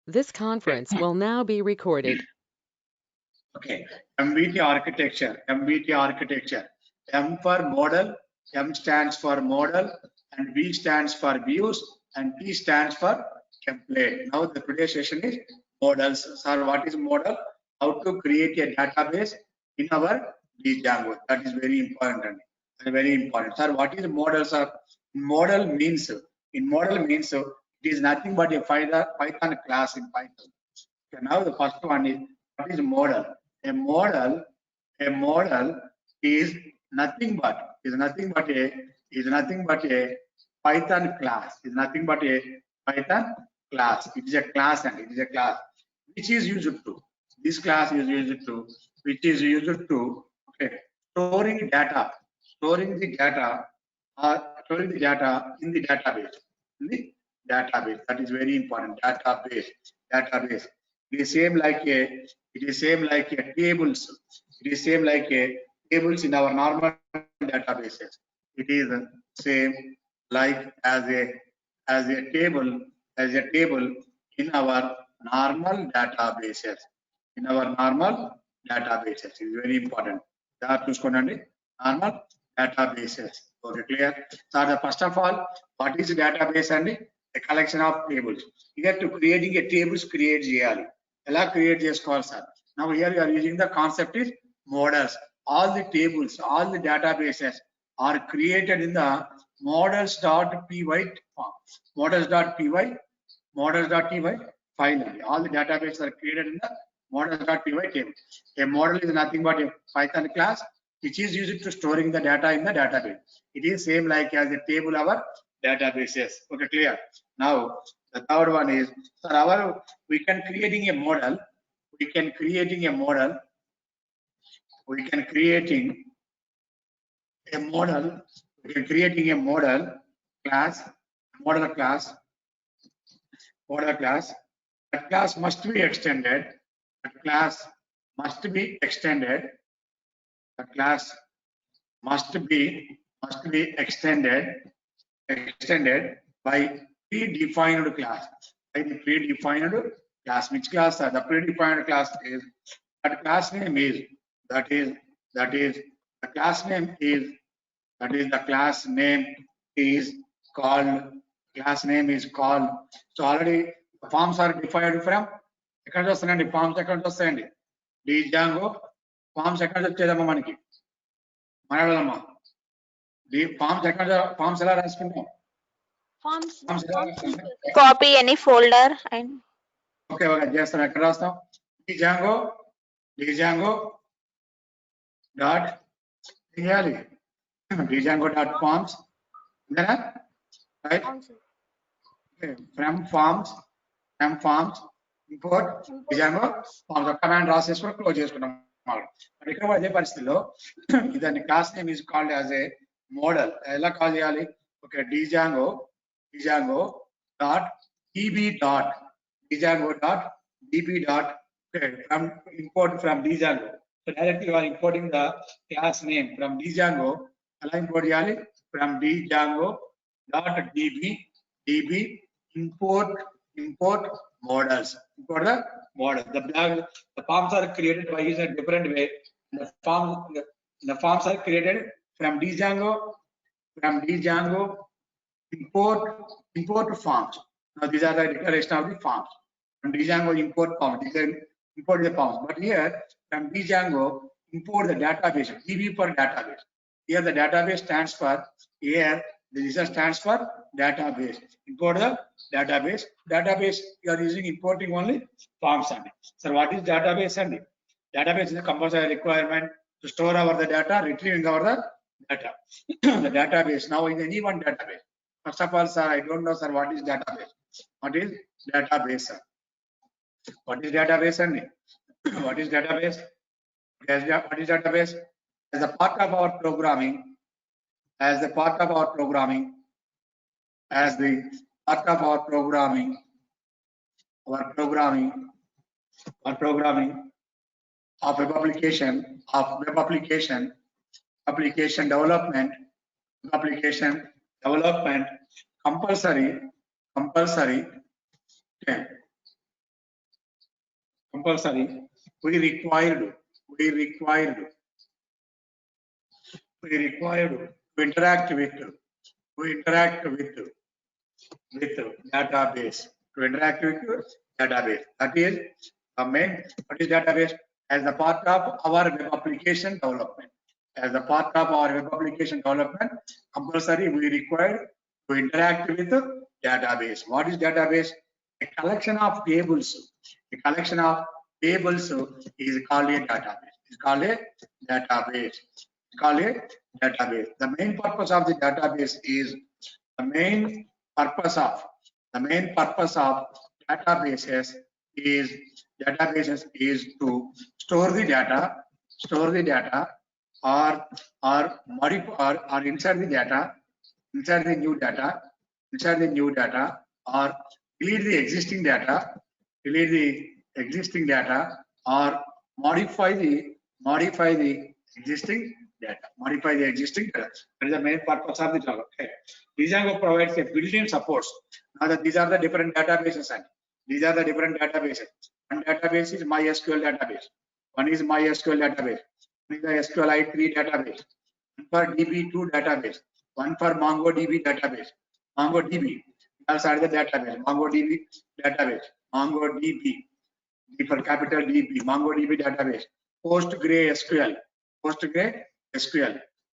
This conference will now be recorded. Okay, MVT architecture, MVT architecture. M for model, M stands for model, and V stands for views, and T stands for template. Now the today's session is models. Sir, what is model? How to create a database in our Django. That is very important. Very important. Sir, what is model, sir? Model means it is nothing but a Python class in Python. Okay, now the first one is what is model? A model, a model is nothing but a Python class. Is nothing but a Python class. It is a class and it is a class which is used to. This class is used to which is used to storing data, storing the data storing the data in the database. In the database. That is very important. Database. Database. It is same like a tables. It is same like a tables in our normal databases. It is same like as a table in our normal databases. In our normal databases. It is very important. That చూసుకోండి normal databases. Okay, clear. So the first of all, what is database and a collection of tables. Here to creating a tables create చేయాలి. ఎలా create చేసుకోవాలి sir? Now here you are using the concept is models. All the tables, all the databases are created in the models.py form. Models.py file. All the databases are created in the models.py table. A model is nothing but a Python class which is used to storing the data in the database. It is same like as a table our databases. Okay, clear. Now the third one is we can creating a model class. That class must be extended. That class must be extended. The class must be extended by predefined class. By the predefined class. Which class? The predefined class is that class name is the class name is called. So already the forms are defined from ఎక్కడ చూస్తానండి forms ఎక్కడ వస్తాయండి Django forms ఎక్కడ వచ్చేదమ్మా మనకి మనడమ్మా forms ఎలా రాసుకుంటాం copy any folder and okay చేస్తాం ఎక్కడ రాస్తాం Django డాట్ చేయాలి Django dot forms right from forms import Django forms command రాసేసుకొని క్లోజ్ చేసుకున్నాం. ఇక్కడ అదే పరిస్థితిలో దాని class name is called as a model. ఎలా కాల్ చేయాలి? Okay Django dot db dot from import from Django. So directly you are importing the class name from Django. ఎలా import చేయాలి? From Django dot db import models. Import the model. The forms are created by using a different way. The forms are created from Django import forms. Now these are the declaration of the forms. From Django import forms. Import the forms. But here from Django import the database. DB for database. Here the database stands for this stands for database. Import the database. Database you are using importing only forms and. So what is database and? Database is a compulsory requirement to store the data, retrieving the data. The database now in any one database. First of all, sir, I don't know, sir, what is database? What is database, sir? What is database and? What is database? What is database? As a part of our programming, our programming of web application development compulsory compulsory, we required to interact with database, database. That is the main. What is database? As a part of our web application development. Compulsory we require to interact with the database. What is database? A collection of tables. A collection of tables is called a database. The main purpose of the database is databases is to store the data or modify or insert the new data or delete the existing data or modify the existing data. That is the main purpose of the Java. Okay. Django provides a built-in supports. Now that these are the different databases, and one database is MySQL database. One is MySQL database. One is the SQLite3 database. One for DB2 database. One for MongoDB database. MongoDB. Also the database. MongoDB database. MongoDB. D for capital DB. MongoDB database. PostgreSQL.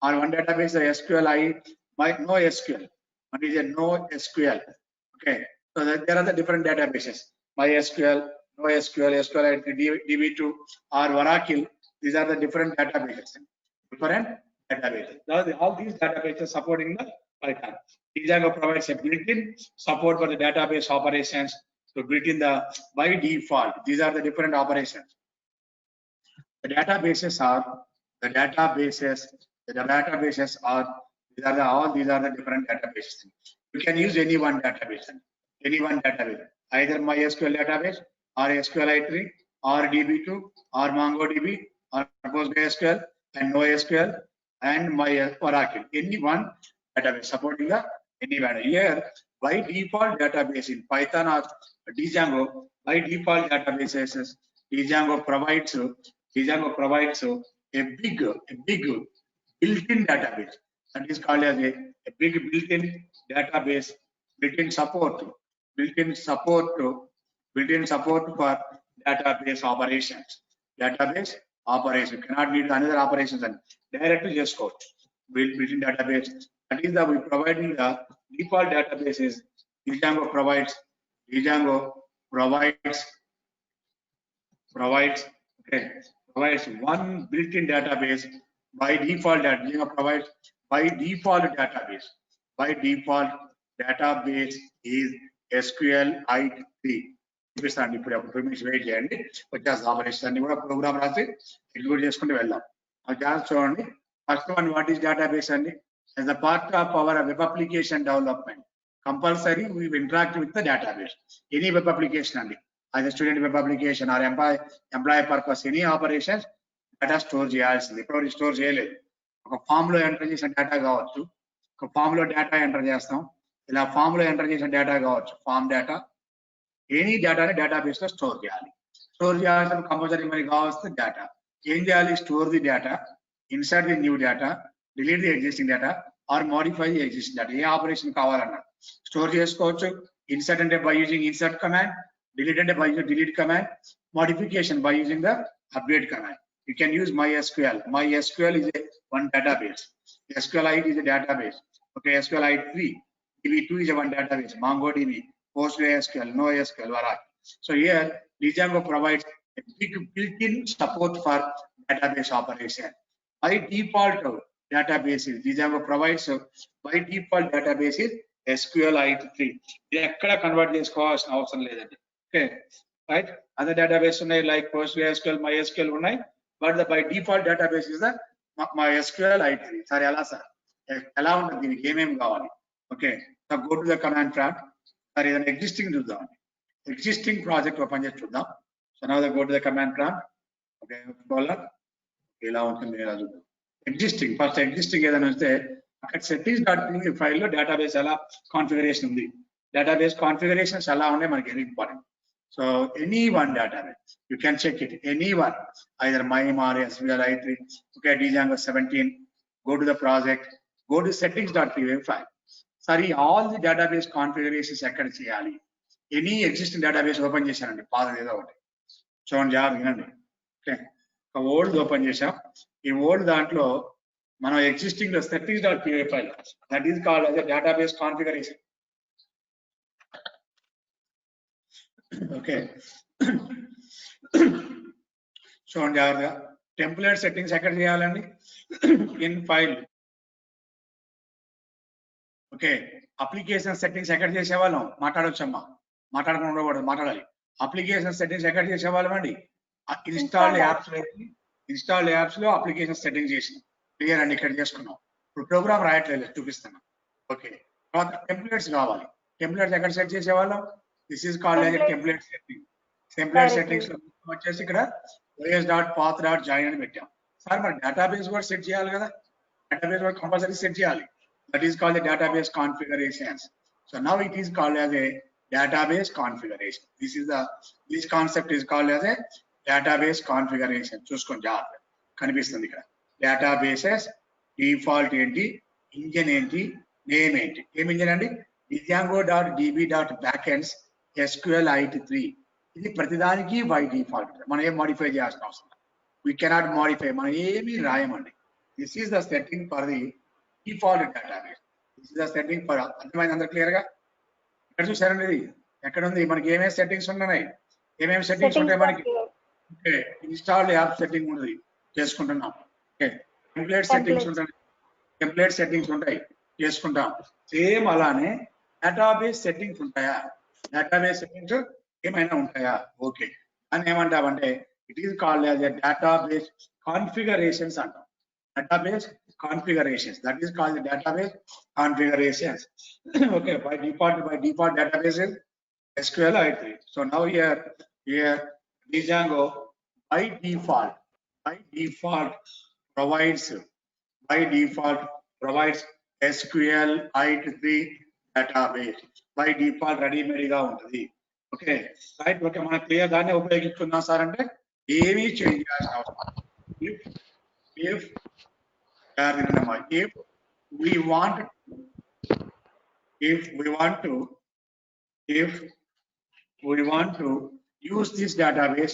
Or one database is NoSQL. One is a NoSQL. Okay. So there are the different databases. MySQL, NoSQL, SQLite, DB2, or Oracle. These are the different databases. Now, all these databases supporting the Python. Django provides a built-in support for the database operations to build in the by default. These are the different operations. The databases are these are the different databases. You can use any one database, either MySQL database or SQLite3 or DB2 or MongoDB or PostgreSQL and NoSQL and Oracle. Any one database supporting the any one. Here by default database in Python or Django, by default databases, Django provides a big built-in database. That is called as a big built-in database, built-in support for database operations. You cannot need another operations and directly just code built-in database. That is that we providing the default databases. Django provides one built-in database by default. Django provides by default database is SQLite3. చూపిస్తాను ఇప్పుడు 2 minutes wait చేయండి, వచ్చేస్తాం. Operations అన్ని కూడా programme రాసి execute చేసుకుంటూ వెళ్దాం. చూడండి, first one what is database అండి. as a part of our web application development, compulsory we interact with the database. Any web application అండి, as a student web application or employee purpose, any operations data store చేయాల్సింది. ఇప్పుడు store చేయలేదు. ఒక form లో enter చేసిన data కావచ్చు, ఒక form లో డేటా ఎంటర్ చేస్తాం, ఇలా ఫామ్ లో ఎంటర్ చేసిన డేటా కావచ్చు, ఫామ్ డేటా, ఎనీ డేటాని డేటాబేస్ లో స్టోర్ చేయాలి. స్టోర్ చేయాల్సిన కంపల్సరీ మరి కావాల్సిన డేటా ఏం చేయాలి? Store the data, insert the new data, delete the existing data or modify the existing data. A operation కావాలన్నా స్టోర్ చేసుకోవచ్చు. ఇన్సర్ట్ అంటే by using insert command, delete అంటే by using delete command, modification by using the update command. You can use MySQL. MySQL is one database. SQLite is a database. Okay, SQLite3, DB2 is one database. MongoDB, PostgreSQL, NoSQL, Oracle. So here Django provides a big built-in support for database operation. By default databases, Django provides by default databases SQLite3. ఇది ఎక్కడ convert చేసుకోవాల్సిన అవసరం లేదండి. Okay, right. Other database ఉన్నాయి like PostgreSQL, MySQL ఉన్నాయి, but by default database is the MySQLite3. సరే, ఎలా sir, ఎలా ఉంటుంది, దీనికి ఏమేమి కావాలి? Okay, so go to the command prompt. సరే, ఏదైనా ఎగ్జిస్టింగ్ చూద్దామండి, ఎగ్జిస్టింగ్ ప్రాజెక్ట్ ఓపెన్ చేసి చూద్దాం. So now the go to the command prompt. Okay, ఇలా ఉంటుంది, ఇలా చూద్దాం. ఎగ్జిస్టింగ్, ఫస్ట్ ఎగ్జిస్టింగ్ ఏదైనా వస్తే అక్కడ settings.png ఫైల్లో డేటాబేస్ ఎలా కాన్ఫిగరేషన్ ఉంది, డేటాబేస్ కాన్ఫిగరేషన్స్ ఎలా ఉన్నాయి మనకి very important. So any one database, you can check it, any one, either MIME or SQL i3, okay, Django 17, go to the project, go to settings.py file. Sorry, all the database configurations ఎక్కడ చేయాలి? Any existing database open చేశానండి, పాతది ఏదో ఒకటి. చూడండి జాగ్రత్త వినండి. Okay, ఒక ఓల్డ్ ఓపెన్ చేశాం. ఈ ఓల్డ్ దాంట్లో మనం ఎగ్జిస్టింగ్ లో settings.py file, that is called as a database configuration. Okay, చూడండి జాగ్రత్తగా, టెంప్లెట్ సెట్టింగ్స్ ఎక్కడ చేయాలండి? In file. Okay, application settings ఎక్కడ చేసేవాళ్ళం? మాట్లాడొచ్చమ్మా, మాట్లాడకుండా ఉండకూడదు, మాట్లాడాలి. అప్లికేషన్ సెట్టింగ్స్ ఎక్కడ చేసేవాళ్ళం అండి? ఇన్స్టాల్డ్ యాప్స్ లో అప్లికేషన్ సెట్టింగ్స్ చేసినాం. క్లియర్ అండి, ఇక్కడ చేసుకున్నాం. ఇప్పుడు ప్రోగ్రామ్ రాయట్లేదు, చూపిస్తున్నాం. ఓకే, తర్వాత టెంప్లెట్స్ కావాలి. టెంప్లెట్స్ ఎక్కడ సెట్ చేసేవాళ్ళం? This is called as template setting. Template settings వచ్చేసి ఇక్కడ os.path.join అని పెట్టాం. సార్ మరి డేటాబేస్ కూడా సెట్ చేయాలి కదా, డేటాబేస్ కూడా కంపల్సరీ సెట్ చేయాలి. That is called the database configurations. So now it is called as a database configuration. This concept is called as a database configuration. చూసుకోండి జాగ్రత్త, కనిపిస్తుంది ఇక్కడ. Databases డిఫాల్ట్ ఏంటి, ఇంజన్ ఏంటి, నేమ్ ఏంటి. ఏం ఇంజన్ అండి? django.db.backends SQLite3. ఇది ప్రతిదానికి బై డిఫాల్ట్, మనం ఏం మాడిఫై చేయాల్సిన అవసరం. We cannot modify, మనం ఏమీ రాయమండి. This is the setting for the default database. This is the setting for, అర్థమైంది అందరూ క్లియర్ గా? ఎక్కడ చూసారండి ఇది? ఎక్కడ ఉంది? మనకి ఏమేమి సెట్టింగ్స్ ఉన్నాయి? ఏమేమి సెట్టింగ్స్ ఉంటాయి మనకి? ఓకే, ఇన్స్టాల్డ్ యాప్ సెట్టింగ్ ఉంది, చేసుకుంటున్నాం. ఓకే, టెంప్లెట్ సెట్టింగ్స్ ఉంటాయి, టెంప్లెట్ సెట్టింగ్స్ ఉంటాయి, చేసుకుంటాం. సేమ్ అలానే డేటాబేస్ సెట్టింగ్స్ ఉంటాయా? డేటాబేస్ సెట్టింగ్స్ ఏమైనా ఉంటాయా? ఓకే, అని ఏమంటామంటే it is called as a database configurations అంటాం. Database configurations, that is called the database configurations. Okay, by default database is SQLite3. So now here Django by default provides SQLite3 database. By default ready made ga untadi. Okay, right? Okay, mana clear danne ఉపయోగిస్తున్నాం sir అంటే ఏమీ change చేయాల్సిన అవసరం. If we want to use this database,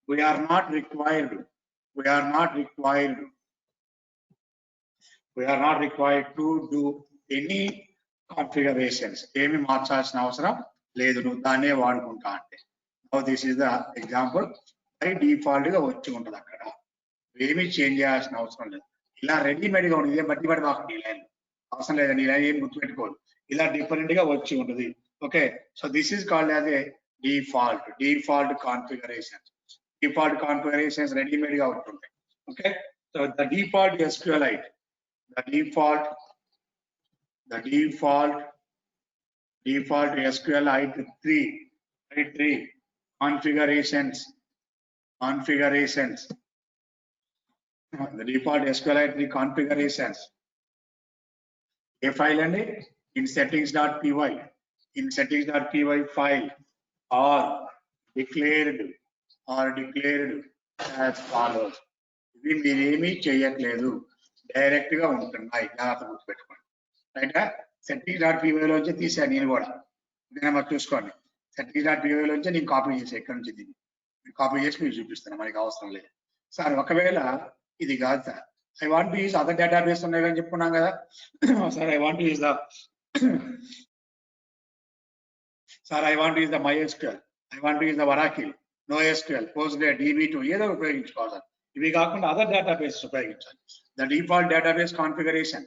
we are not required to do any configurations. ఏమి మార్చాల్సిన అవసరం లేదు, నువ్వు దాన్నే వాడుకుంటా అంటే. Now this is the example. By default గా వచ్చి ఉంటుంది, అక్కడ ఏమీ చేంజ్ చేయాల్సిన అవసరం లేదు. ఇలా రెడీమేడ్ గా ఉంటుంది, ఇదే బట్టి మాకు ఈ లైన్ అవసరం లేదండి, ఈ లైన్ ఏం గుర్తుపెట్టుకోదు, ఇలా డిఫరెంట్ గా వచ్చి ఉంటుంది. Okay, so this is called as A default configurations readymade గా ఉంటుంది. Okay, so the default SQLite, the default SQLite3 configurations, the default SQLite3 configurations. A file and in settings.py file are declared as follows. ఇవి మీరేమీ చేయట్లేదు, direct గా ఉంటున్నాయి, జాగ్రత్త గుర్తుపెట్టుకోండి. Right, settings.py లోంచి తీసాను నేను కూడా, మరి చూసుకోండి. settings.py లోంచి నేను కాపీ చేసి ఎక్కడి నుంచి దీన్ని కాపీ చేసి మీకు చూపిస్తాను, మనకి అవసరం లేదు. సార్ ఒకవేళ ఇది కాదు sir, I want to use other database ఉన్నాయి అని చెప్పుకున్నాం కదా sir, I want to use the MySQL, I want to use the Oracle, NoSQL, Postgres, DB2 ఏదో ఉపయోగించుకోవాలి సార్. ఇవి కాకుండా అదర్ డేటాబేస్ ఉపయోగించాలి. ద డిఫాల్ట్ డేటాబేస్ కాన్ఫిగరేషన్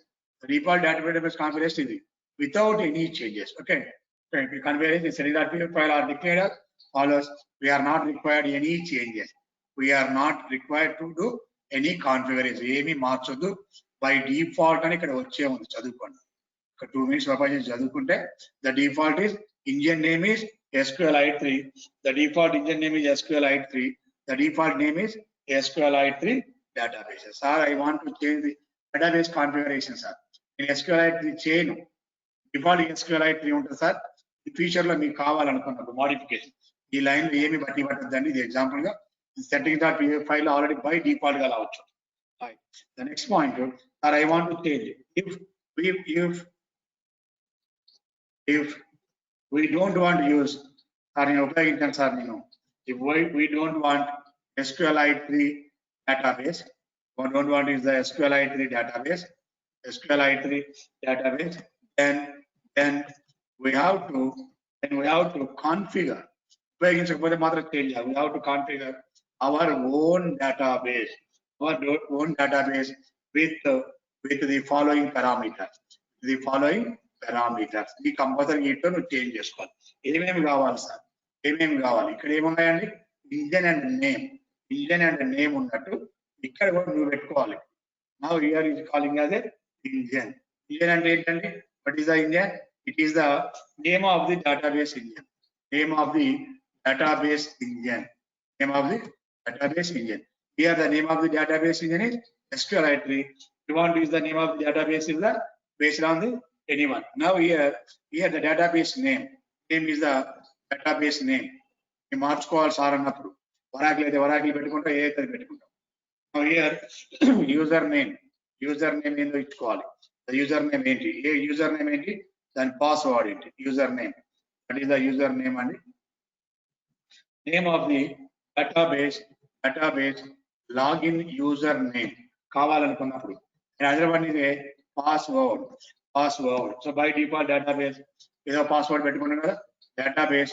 ఇది without any changes. Okay, configuration the settings.py file are declared as follows. We are not required any changes. We are not required to do any configuration. ఏమి మార్చొద్దు, by default అని ఇక్కడ వచ్చే ఉంది, చదువుకోండి. ఒక 2 minutes open చేసి చదువుకుంటే the default is engine name is SQLite3. The default engine name is SQLite3. The default name is SQLite3 databases. Sir, I want to change the database configuration, sir. In SQLite3 chain, default SQLite 3 ఉంటుంది sir. ఈ feature లో మీకు కావాలనుకున్నప్పుడు modification ఈ line లో ఏమి బట్టి పట్టద్దండి. ఇది ఎగ్జాంపుల్ గా setting dot file already by default గా అలా వచ్చు. The next point, or I want to change if we don't want to use or ఉపయోగించాను సార్ నేను if we don't want SQLite 3 database, we don't want to use the SQLite 3 database, then we have to configure. ఉపయోగించకపోతే మాత్రం change చేయాలి. We have to configure our own database with the following parameters. ఈ compulsory వీటితో నువ్వు change చేసుకోవాలి. ఏమేమి కావాలి sir? ఏమేమి కావాలి? ఇక్కడ ఏమున్నాయండి? ఇంజన్ అండ్ నేమ్ ఉన్నట్టు ఇక్కడ కూడా నువ్వు పెట్టుకోవాలి. Now here is calling as a engine. Engine అంటే ఏంటండి? What is the engine? It is the name of the database engine. Here the name of the database engine is SQLite 3. You want to use the name of the database is the based on the anyone. Now here the database name is the database name. You మార్చుకోవాలి sir అన్నప్పుడు వరాకిల్ అయితే వరాకిల్ పెట్టుకుంటాం, ఏ అయితే పెట్టుకుంటాం. Now here user name ఏందో ఇచ్చుకోవాలి. User name ఏంటి? User name ఏంటి? దాని పాస్వర్డ్ ఏంటి? User name, that is the user name అండి. Name of the database login user name కావాలనుకున్నప్పుడు హైదరాబాద్ ఇదే password. So by default database ఏదో పాస్వర్డ్ పెట్టుకున్నాం కదా, database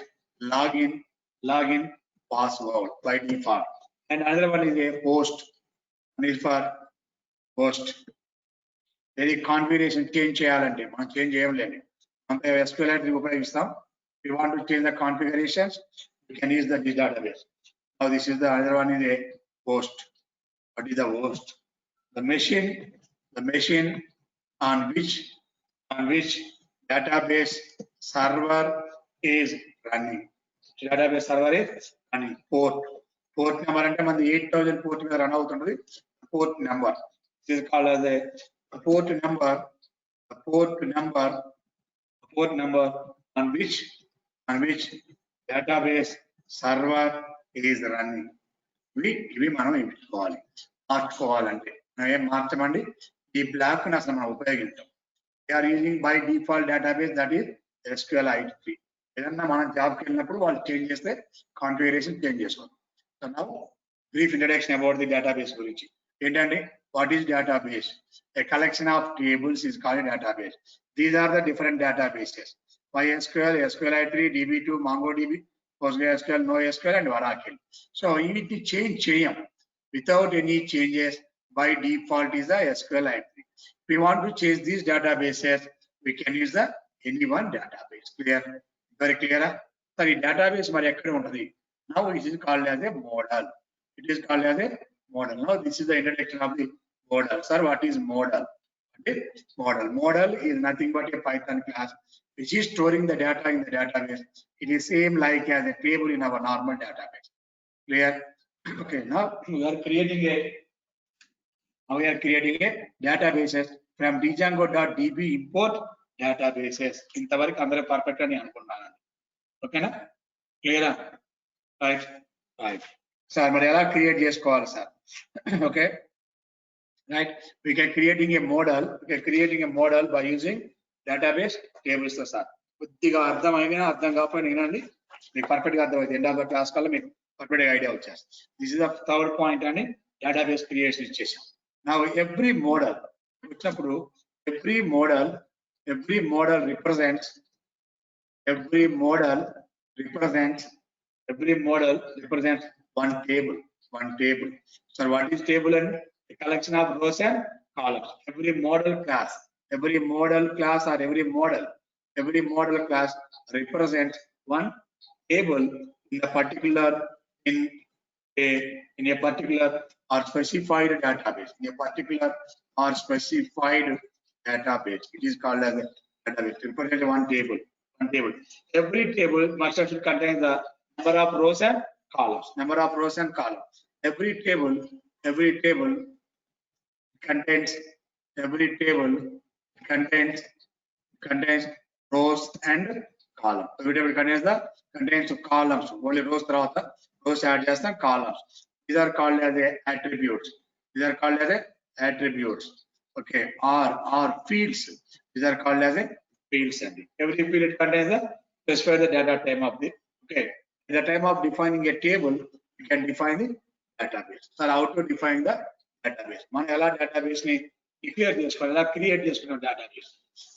login password by default. And Hyderabad ఇదే పోస్ట్ ఏది కాన్ఫిగరేషన్ చేంజ్ చేయాలంటే మనం చేంజ్ చేయలేండి. అంతే SQLite ఉపయోగిస్తాం. We want to change the configurations, we can use this database. Now this is the other one is a host. What is the host? The machine on which database server is running. Database server is running. Port number అంటే మనది 8000 port మీద run అవుతుంది. Port number. This is called as a port number on which database server is running. ఇవి మనం మార్చుకోవాలంటే ఏం మార్చమండి? ఈ black ని అసలు మనం ఉపయోగించాం. We are using by default database, that is SQLite 3. ఏదన్నా మనం జాబ్కి వెళ్ళినప్పుడు వాళ్ళు చేంజ్ చేస్తే కాన్ఫిగరేషన్ చేంజ్ చేసుకోవాలి. So now brief introduction about the database గురించి. ఏంటంటే what is database? A collection of tables is called a database. These are the different databases: MySQL, SQLite 3, DB2, MongoDB, PostgreSQL, NoSQL, and Oracle. So you need to change without any changes. By default is the SQLite 3. If we want to change these databases, we can use the any one database. Clear? Very clear? Sorry, database మరి ఎక్కడ ఉంటుంది? Now it is called as a model. Now this is the introduction of the model. Sir, what is model? Model is nothing but a Python class which is storing the data in the database. It is same like as a table in our normal database. Clear? Okay, now we are creating a databases from django.db import databases. ఇంతవరకు అందరూ perfect అని అనుకుంటున్నాను. ఓకేనా? క్లియరా? Right sir, మరి ఎలా create చేసుకోవాలి sir? Okay, right, we can creating a model by using database tables. Sir కొద్దిగా అర్థమైనా అర్థం కాకపోయినా వినండి, మీకు పర్ఫెక్ట్ గా అర్థమైంది. ఎండ్ ఆఫ్ ద క్లాస్ కల్లా మీకు పర్ఫెక్ట్ గా ఐడియా వచ్చేస్తుంది. This is the third point అని డేటాబేస్ క్రియేషన్ ఇచ్చేసాం. నా ఎవ్రీ మోడల్ వచ్చినప్పుడు every model represents one table. So what is table? And a collection of rows and columns. Every model class or every model class represents one table in a particular or specified database. It is called as a database. Represent one table. Every table must have contain the number of rows and columns. Every table contains rows and columns. So VLOOKUP contains columns. Only rows rows add చేస్తాం columns. These are called as attributes. These are called as attributes. Okay, or fields. These are called as fields. Every field it contains specify the data type of the. Okay, at the time of defining a table, you can define the database. So how to define the database? మనం ఎలా database ని declare చేసుకోవాలి, ఎలా create చేసుకున్నాం database.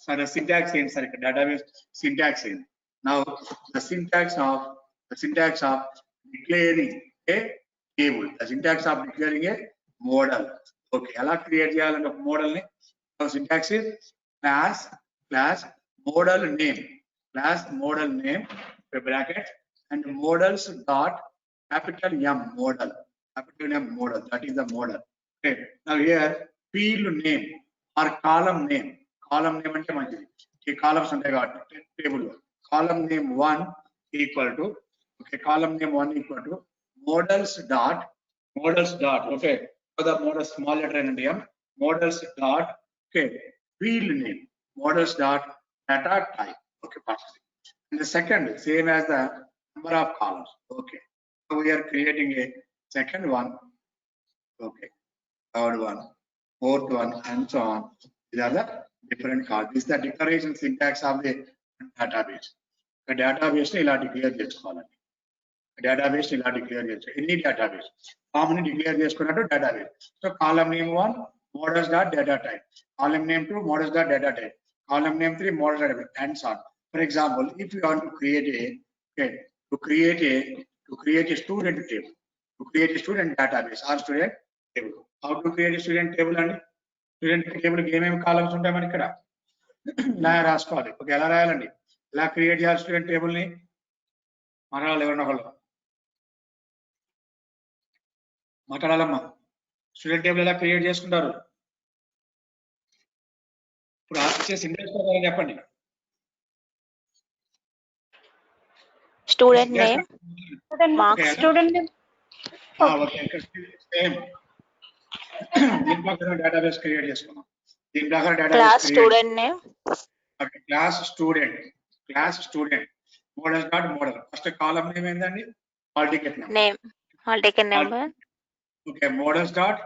So the syntax ఏంటి sir ఇక్కడ database syntax ఏంటి? Now the syntax of declaring a table, the syntax of declaring a model. Okay, ఎలా create చేయాలంటే ఒక మోడల్ ని. So syntax is class model name, bracket and models dot capital M model, that is the model. Okay, now here field name or column name అంటే మంచిది. ఈ columns ఉంటాయి కాబట్టి table లో column name 1 equal to, okay, column name 1 equal to models dot, okay, for the model small letter and M, models dot, okay, field name, models dot data type. Okay, perfect. And the second same as the number of columns. Okay, so we are creating a second one, okay, third one, fourth one, and so on. These are the different columns. This is the declaration syntax of the database. The database ni ila declare chesukovalandi. Database ni ila declare chesu. Any database form ni declare cheskunnattu database. So column name 1 models dot data type, column name 2 models dot data type, column name 3 models dot, and so on. For example, if you want to create a, okay, to create a student table, to create a student database or student table. How to create a student table and student table కి ఏమేమి columns ఉంటాయి మనకి ఇక్కడ ఇలా రాసుకోవాలి. Okay, ఎలా రాయాలండి, ఎలా create చేయాలి స్టూడెంట్ టేబుల్ ని? మాట్లాడాలి, ఎవరన్నా ఒకళ్ళు మాట్లాడాలమ్మా. స్టూడెంట్ టేబుల్ ఎలా క్రియేట్ చేసుకుంటారు? ఇప్పుడు ఇచ్చే సింటాక్స్ ప్రకారం చెప్పండి. Student name, marks, student name. Okay, same దీని ప్రకారం డేటాబేస్ క్రియేట్ చేసుకున్నాం. దీని ప్రకారం Class database student name, okay, class student model dot model. First column name ఏందండి? Hall ticket number. name, hall ticket number, okay, models dot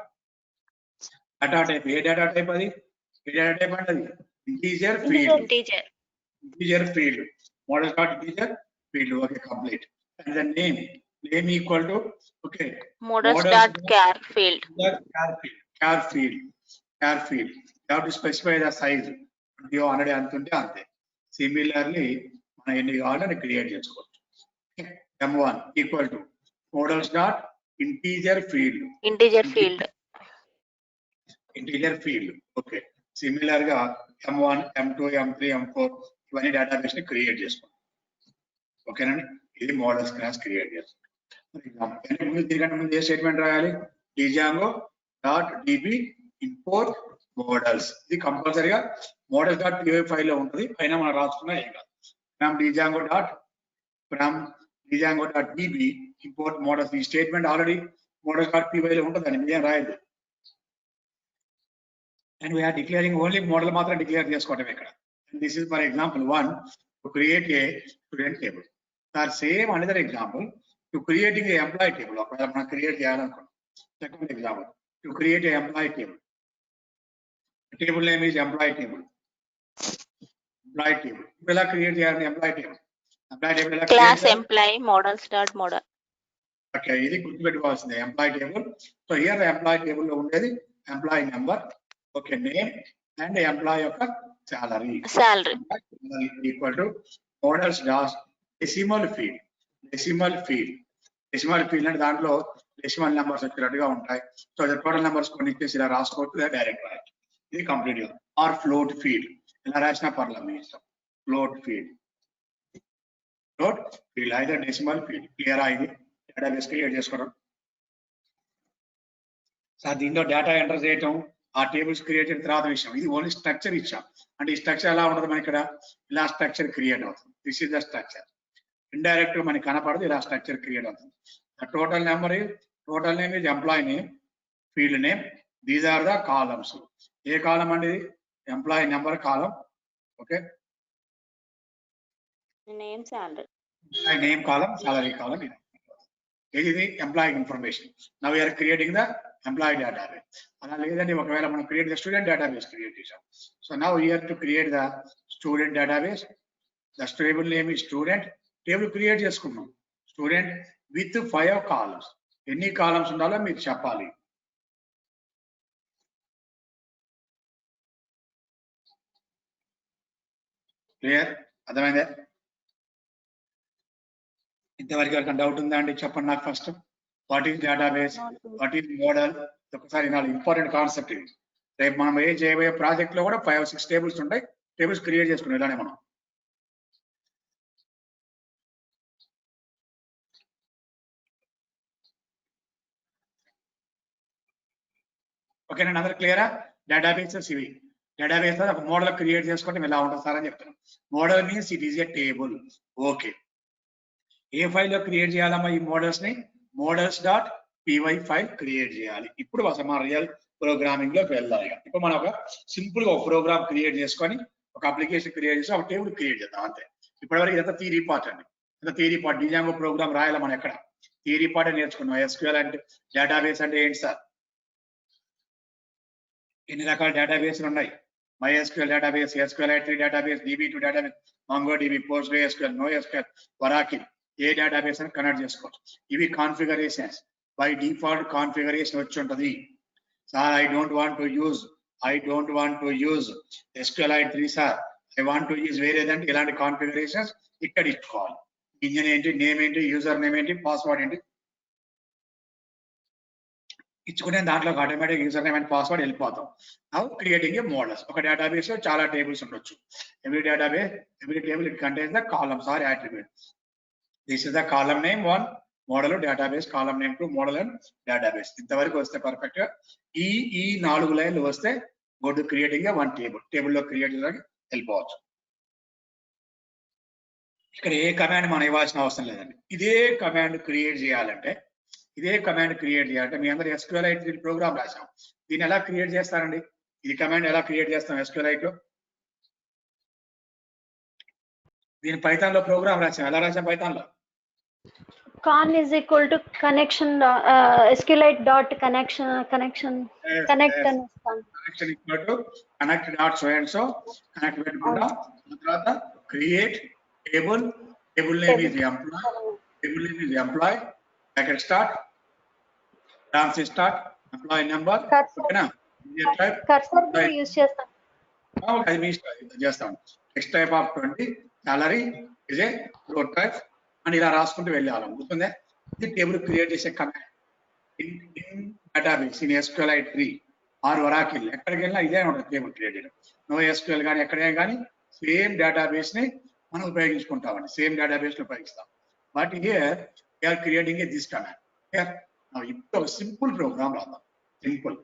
data type. ఏ data type అది? ఏ data type అంటే అది integer field. Models dot integer field. Okay, complete. And the name equal to, okay, models dot char field, char field. You have to specify the size. 100 అంతుంటే అంతే. Similarly మనం ఎన్ని కావాలని create చేసుకోవచ్చు. M1 equal to models dot integer field. Okay, similar గా M1, M2, M3, M4 ఇవన్నీ database ని create చేసుకోండి. ఓకేనండి, ఇది మోడల్స్ క్లాస్ క్రియేట్ చేస్తాం. దీనికంటే ముందు ఏ స్టేట్మెంట్ రాయాలి? Django dot DB import models. ఇది కంపల్సరీగా మోడల్స్ డాట్ పివై ఫైల్ లో ఉంటుంది, పైన మనం రాసుకున్నా ఏం కాదు. From Django dot DB import models. ఈ statement already models dot PY లో ఉంటుందండి, మీరేం రాయదు. And we are declaring only model మాత్రం డిక్లేర్ చేసుకోవటం ఇక్కడ. This is for example 1 to create a student table. Sir same another example to creating a employee table. ఒకవేళ మనం క్రియేట్ చేయాలనుకోండి. Second example to create a employee table. Table name is employee table. ఎలా create చేయాలి employee table? class employee, models dot model. Okay, ఇది గుర్తుపెట్టుకోవాల్సిందే employee table. So here employee table లో ఉండేది employee number, okay, name and employee యొక్క salary equal to models dot decimal field. అంటే దాంట్లో decimal numbers వచ్చినట్టుగా ఉంటాయి. సో టోటల్ నెంబర్స్ కొన్ని ఇచ్చేసి ఇలా రాసుకోవచ్చు, డైరెక్ట్ రాయొచ్చు. ఇది కంప్లీట్ గా. ఆర్ ఫ్లోట్ ఫీల్డ్, ఇలా రాసినా పర్లేదు, మీ ఇష్టం. ఫ్లోట్ ఫీల్డ్ అయితే డెసిమల్ ఫీల్డ్. క్లియరా? ఇది డేటాబేస్ క్రియేట్ చేసుకోవడం. సార్ దీంట్లో డేటా ఎంటర్ చేయటం, ఆ టేబుల్స్ క్రియేట్ చేసిన తర్వాత విషయం. ఇది ఓన్లీ స్ట్రక్చర్ ఇచ్చాం. అంటే ఈ స్ట్రక్చర్ ఎలా ఉంటుంది మనకి ఇక్కడ? ఇలా స్ట్రక్చర్ క్రియేట్ అవుతుంది. This is the structure. Indirect గా మనకి కనపడదు, ఇలా స్ట్రక్చర్ క్రియేట్ అవుతుంది. Total name is employee name, field name. These are the columns. ఏ కాలం అండి? Employee number column. Okay, Name salary. Name column, salary column. This is the employee information. Now we are creating the employee database. And create the student database. So now we have to create the student database. The table name is student. Table create చేసుకున్నాం. Student with 5 columns. ఎన్ని columns ఉండాలో మీరు చెప్పాలి. Clear? అర్థమైందా? ఇంతవరకు ఎవరికైనా doubt ఉందా అండి? చెప్పండి నాకు first. What is database, what is model? ఒకసారి నాకు ఇంపార్టెంట్ కాన్సెప్ట్ ఇది. రేపు మనం ఏం చేయబోయే ప్రాజెక్ట్ లో కూడా 5-6 టేబుల్స్ ఉంటాయి. టేబుల్స్ క్రియేట్ చేసుకున్నాం ఇలానే మనం. ఓకేనండి, అందరు క్లియరా? డేటాబేసెస్ ఇవి. డేటాబేస్ లో ఒక మోడల్ క్రియేట్ చేసుకుంటే ఎలా ఉంటుంది సార్ అని చెప్తున్నాం. Model means it is a table. Okay, A file లో క్రియేట్ చేయాలమ్మా ఈ మోడల్స్ ని? models.py ఫైల్ క్రియేట్ చేయాలి. ఇప్పుడు అసలు మన రియల్ ప్రోగ్రామింగ్ లోకి వెళ్ళాలి. ఇప్పుడు మనం ఒక సింపుల్ గా ఒక ప్రోగ్రామ్ క్రియేట్ చేసుకొని ఒక అప్లికేషన్ క్రియేట్ చేసి ఒక టేబుల్ క్రియేట్ చేద్దాం అంతే. ఇప్పటివరకు ఇదంతా థియరీ పార్ట్ అండి. Theory part. డిజాంగో ప్రోగ్రామ్ రాయాలి మనం ఎక్కడ? థియరీ పార్ట్ నేర్చుకున్నాం. SQL అంటే డేటాబేస్ అంటే ఏంటి సార్? ఎన్ని రకాల డేటాబేస్లు ఉన్నాయి? MySQL database, SQLite database, DB2 database, MongoDB, PostgreSQL, NoSQL, Oracle. ఏ డేటాబేస్ అని కనెక్ట్ చేసుకోవచ్చు. ఇవి కాన్ఫిగరేషన్స్. బై డిఫాల్ట్ కాన్ఫిగరేషన్ వచ్చి ఉంటుంది. Sir I don't want to use SQLite 3 sir, I want to use వేరేదంటే ఇలాంటి కాన్ఫిగరేషన్స్ ఇక్కడ ఇచ్చుకోవాలి. ఇంజిన్ ఏంటి, నేమ్ ఏంటి, యూజర్ నేమ్ ఏంటి, పాస్వర్డ్ ఏంటి ఇచ్చుకునే దాంట్లో automatic user name and password వెళ్ళిపోతాం. Now creating a models. ఒక డేటాబేస్ లో చాలా టేబుల్స్ ఉండొచ్చు. Every table it contains the columns or attributes. This is the column name 1, model database, column name 2, model and database. ఇంతవరకు వస్తే perfect గా ఈ 4 లైన్లు వస్తే go to creating a 1 table లో క్రియేట్ చేయడానికి వెళ్ళిపోవచ్చు. ఇక్కడ ఏ కమాండ్ మనం ఇవ్వాల్సిన అవసరం లేదండి. ఇదే కమాండ్ క్రియేట్ చేయాలంటే మీ అందరూ SQLite ప్రోగ్రామ్ రాసాం. దీన్ని ఎలా క్రియేట్ చేస్తారండి? ఇది కమాండ్ ఎలా క్రియేట్ చేస్తాం SQLite లో? దీని పైథాన్ లో ప్రోగ్రామ్ రాసాం. ఎలా రాసాం పైథాన్ లో? con is equal to connection SQLite dot connection connect connection equal to connect dot so and so connect పెట్టుకుంటాం. తర్వాత create table name is employee bracket start branch start employee number ఓకేనా? Cursor కూడా use చేస్తాం. అది మీ ఇష్టం చేస్తాం. Next type of 20 salary is a row type అని ఇలా రాసుకుంటూ వెళ్ళాలి. గుర్తుందే? ఇది టేబుల్ క్రియేట్ చేసే command in database in SQLite 3 or Oracle. ఎక్కడికి వెళ్ళినా ఇదే ఉంటుంది టేబుల్ క్రియేట్ చేయడం. NoSQL కానీ ఎక్కడే కానీ సేమ్ డేటాబేస్ ని మనం ఉపయోగించుకుంటామండి. సేమ్ డేటాబేస్ లో ఉపయోగిస్తాం. But here we are creating this command. ఇప్పుడు ఒక సింపుల్ ప్రోగ్రామ్ రాద్దాం. Simple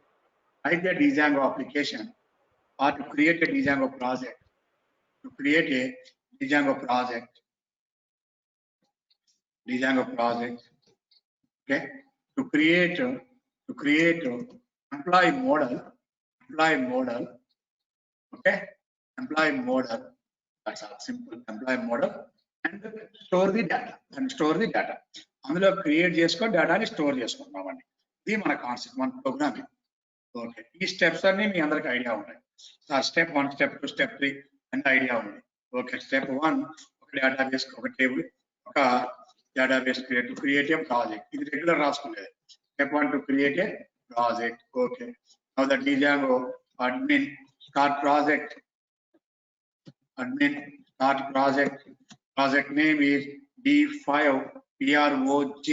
write a Django application or to create a Django project. Okay, to create employee model. Okay, employee model. That's all simple. Employee model and store the data. అందులో create చేసుకొని డేటాని store చేసుకుంటామండి. ఇది మన concept, మన programming. Okay, ఈ steps అన్ని మీ అందరికి ఐడియా ఉంటాయి. స్టెప్ 1, స్టెప్ 2, స్టెప్ 3 అన్ని ఐడియా ఉంది. ఓకే, స్టెప్ 1 ఒక డేటాబేస్, ఒక టేబుల్, ఒక డేటాబేస్ క్రియేట్ ఏ ప్రాజెక్ట్. ఇది రెగ్యులర్ రాసుకునేది. Step 1 to create a project. Okay, now the Django admin start project. Project name is D5 PROJ.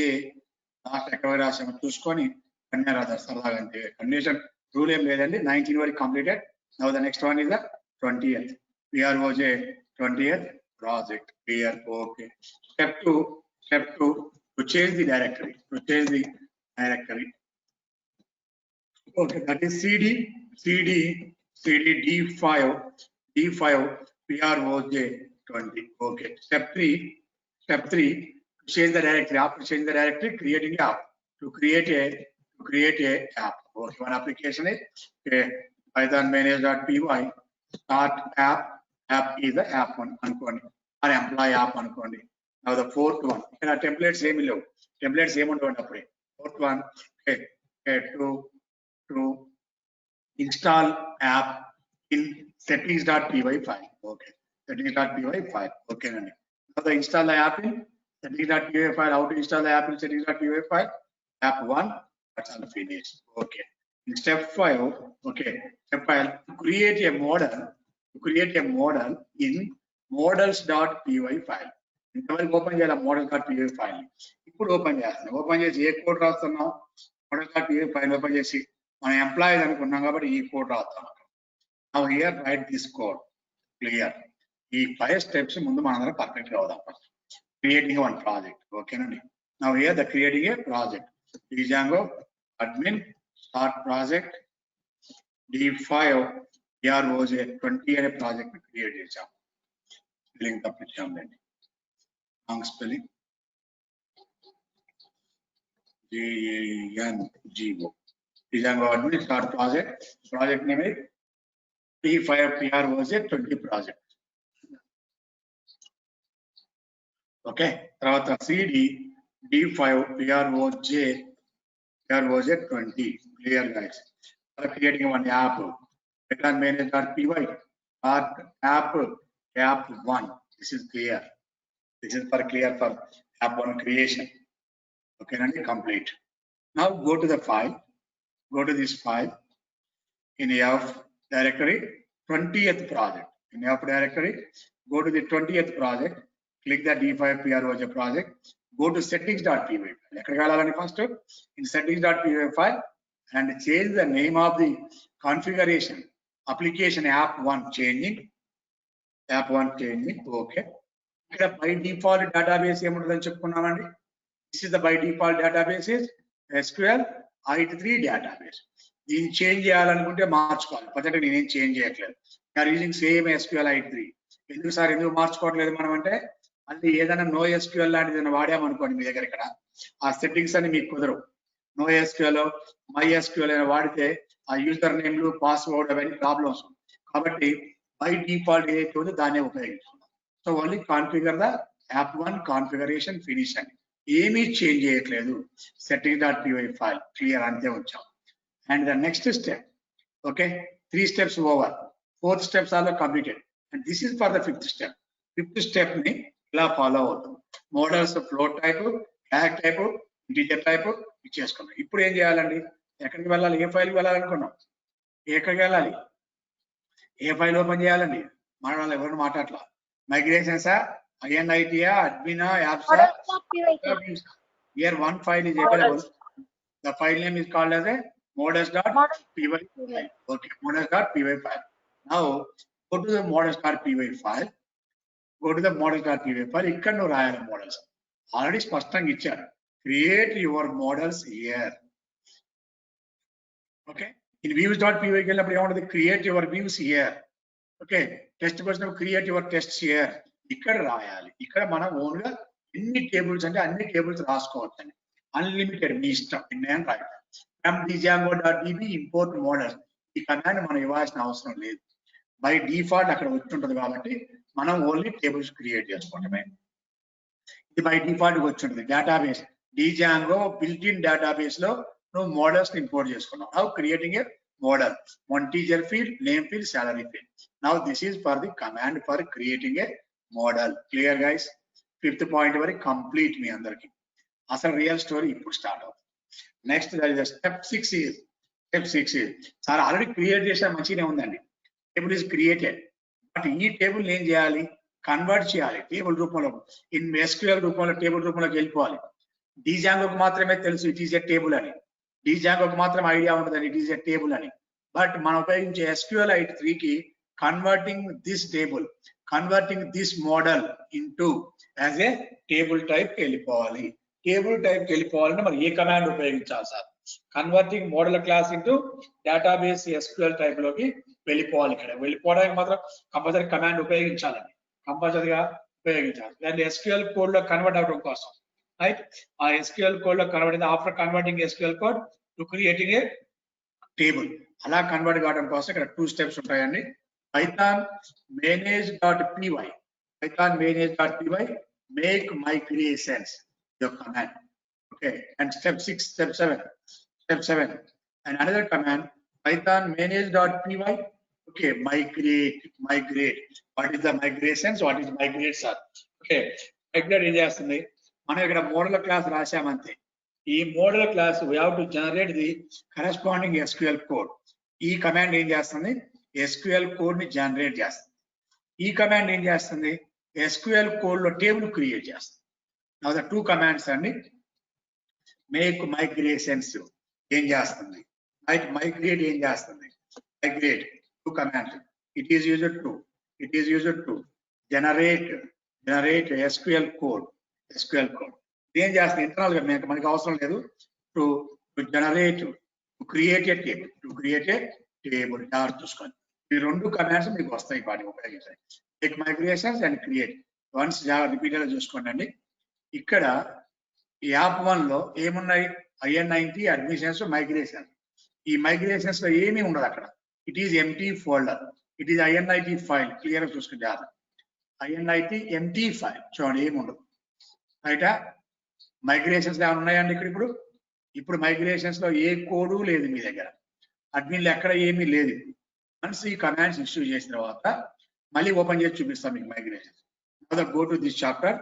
Last ఎక్కడ రాసాము చూసుకొని కన్యా రాదా సరదాగా. అంటే కండిషన్ రూల్ ఏం లేదండి. 19 వరకు completed. Now the next one is the 20th PROJ 20th project. Clear? Okay. Step 2 to change the directory. Okay, that is CD D5 PROJ 20. Okay, step 3 change the directory. After change the directory, creating an app. To create a app. Okay, one application is Python manage.py start app. App is the app one. Or employee app అనుకోండి. Now the fourth one, ఇక్కడ templates ఏమి లేవు, templates ఏముండవు అప్పుడే. Fourth one, to install app in settings.py file. Okay, settings.py file. Okay, now the install the app in settings.py file. How to install the app in settings.py file? App 1, that's all finished. Okay. In step 5, okay, step 5, to create a model in models.py file. ఇంతవరకు open చేయాలి models.py file. ఇప్పుడు open చేస్తాను. Open చేసి ఏ code రాస్తున్నాం, models.py file open చేసి మన employees అనుకున్నాం కాబట్టి ఈ కోడ్ రాస్తాం. Now here write this code. Clear. ఈ 5 steps ముందు మనందరం పర్ఫెక్ట్ గా అవుదాం. First creating one project. ఓకేనండి. Now here the creating a project. Django admin start project D5 PROJ 20 అనే ప్రాజెక్ట్ క్రియేట్ చేసాం. స్పెల్లింగ్ తప్పించాంలేండి, wrong spelling, JANGO. Django admin start project name is D5 PROJ 20 project. Okay, తర్వాత CD D5 PROJ 20. Clear guys. Creating one app. Return manage.py app 1. This is clear. This is for clear for app 1 creation. Okay, and complete. Now go to the file. Go to this file in F directory 20th project. In F directory, go to the 20th project. Click the D5 PROJ project. Go to settings.py file. First in settings.py file and change the name of the configuration. Application app 1 changing. Okay. Here by default database ఏముంటుందని చెప్పుకున్నామండి. This is the by default database is SQL i3 database. దీన్ని change చేయాలనుకుంటే మార్చుకోవాలి. Present నేనేం change చేయట్లేదు. Are using same SQL i3. ఎందుకు sir ఎందుకు మార్చుకోవట్లేదు మనం అంటే, అది ఏదైనా నో SQL లాంటిది వాడామనుకోండి మీ దగ్గర, ఇక్కడ ఆ సెట్టింగ్స్ అని మీకు కుదరవు. నో SQL MySQL అని వాడితే ఆ యూజర్ నేమ్లు పాస్వర్డ్ అవన్నీ ప్రాబ్లమ్స్. కాబట్టి బై డిఫాల్ట్ ఏదైతే ఉందో దాన్నే ఉపయోగించుకున్నాం. So only configure the app 1 configuration finish అని, ఏమీ చేంజ్ చేయట్లేదు. settings.py ఫైల్ క్లియర్ అంతే వచ్చాం. And the next step, okay, 3 steps over, 4th steps also completed and this is for the 5th step. 5th step ని ఇలా follow అవుతాం. Models float type, character type, integer type ఇచ్చేసుకున్నాం. ఇప్పుడు ఏం చేయాలండి, ఎక్కడికి వెళ్ళాలి, ఏ ఫైల్కి వెళ్ళాలనుకున్నాం, ఎక్కడికి వెళ్ళాలి, ఏ ఫైల్ ఓపెన్ చేయాలండి. మన వాళ్ళు ఎవరు మాట్లాడలా. మైగ్రేషన్సా, INITయా, అడ్మినా, యాప్సా? Here one file is available. The file name is called as a models.py file. Okay, models.py file. Now go to the models.py file. Go to the models.py file. ఇక్కడ నువ్వు రాయాలి మోడల్స్. ఆల్రెడీ స్పష్టంగా ఇచ్చారు. Create your models here. Okay. In views.py వెళ్ళినప్పుడు ఏముంటుంది, create your views here. Okay. Test కోసం create your tests here. ఇక్కడ రాయాలి. ఇక్కడ మనం ఓన్ గా ఎన్ని టేబుల్స్ అంటే అన్ని టేబుల్స్ రాసుకోవచ్చు అండి. అన్లిమిటెడ్ మీ ఇష్టం నేను రాయటం. django.db import models. ఈ కమాండ్ మనం ఇవ్వాల్సిన అవసరం లేదు. బై డిఫాల్ట్ అక్కడ వచ్చి ఉంటుంది కాబట్టి మనం ఓన్లీ టేబుల్స్ క్రియేట్ చేసుకోవటమే. ఇది బై డిఫాల్ట్ వచ్చి ఉంటుంది. Database Django built in database లో నువ్వు మోడల్స్ ఇంపోర్ట్ చేసుకున్నావు. Now creating A model, one teacher field, name field, salary field. Now this is for the command for creating a model. Clear guys? 5th point వరకు complete మీ అందరికి. అసలు real story ఇప్పుడు start అవుతుంది. Next step 6 is sir already create చేసిన మంచిగానే ఉందండి. Table is created, but ఈ table ఏం చేయాలి, కన్వర్ట్ చేయాలి టేబుల్ రూపంలో. ఇన్ SQL రూపంలో టేబుల్ రూపంలోకి వెళ్ళిపోవాలి. Djangoకి మాత్రమే తెలుసు ఇట్ ఈస్ ఎ టేబుల్ అని, Djangoకి మాత్రం ఐడియా ఉంటుంది ఇట్ ఈస్ ఎ టేబుల్ అని. బట్ మనం ఉపయోగించే SQL i3 కి converting this table, converting this model into as a table type వెళ్ళిపోవాలి. టేబుల్ టైప్ వెళ్ళిపోవాలంటే మరి ఏ కమాండ్ ఉపయోగించాలి sir? Converting modal class into database SQL type లోకి వెళ్ళిపోవాలి. ఇక్కడ వెళ్ళిపోవడానికి మాత్రం కంపల్సరీ కమాండ్ ఉపయోగించాలండి, కంపల్సరీగా ఉపయోగించాలి. దాన్ని SQL కోడ్ లో కన్వర్ట్ అవడం కోసం, రైట్? ఆ SQL కోడ్ లో convert, after converting SQL code to creating A table, అలా కన్వర్ట్ కావడం కోసం ఇక్కడ 2 steps ఉంటాయండి. Python manage.py Python manage.py make migrations, your command. Okay, and step 7. And another command, Python manage.py. Okay, migrate. What is the migrations? What is migrates are? Okay, migrate ఏం చేస్తుంది? మనం ఇక్కడ model class రాశామంతే. ఈ model class we have to generate the corresponding SQL code. ఈ command ఏం చేస్తుంది? SQL code ని జనరేట్ చేస్తుంది. ఈ కమాండ్ ఏం చేస్తుంది? SQL కోడ్ లో టేబుల్ క్రియేట్ చేస్తుంది. Now the two commands అండి. make migrations ఏం చేస్తుంది? migrate ఏం చేస్తుంది? migrate two commands. It is used to generate SQL code. ఏం చేస్తుంది? ఇంటర్నల్ గా మనకి అవసరం లేదు. to generate, to create a table చూసుకోండి. ఈ రెండు కమాండ్స్ మీకు వస్తాయి, వాటిని ఉపయోగించండి. make migrations and create once repeated గా చూసుకోండి అండి. ఇక్కడ ఈ యాప్ 1 లో ఏమున్నాయి? IN90 admissions, migration. ఈ మైగ్రేషన్స్ లో ఏమీ ఉండదు అక్కడ. It is empty folder. It is IN90 file. Clear గా చూసుకుంటే IN90 ఎంటీ ఫైల్. చూడండి, ఏమి ఉండదు. రైట్? మైగ్రేషన్స్ ఏమైనా ఉన్నాయండి ఇక్కడ? ఇప్పుడు మైగ్రేషన్స్ లో ఏ కోడు లేదు మీ దగ్గర. అడ్మిన్లు ఎక్కడ ఏమీ లేదు. వన్స్ ఈ కమాండ్స్ ఇష్యూ చేసిన తర్వాత మళ్ళీ ఓపెన్ చేసి చూపిస్తాం మీకు migrations. Go to this chapter,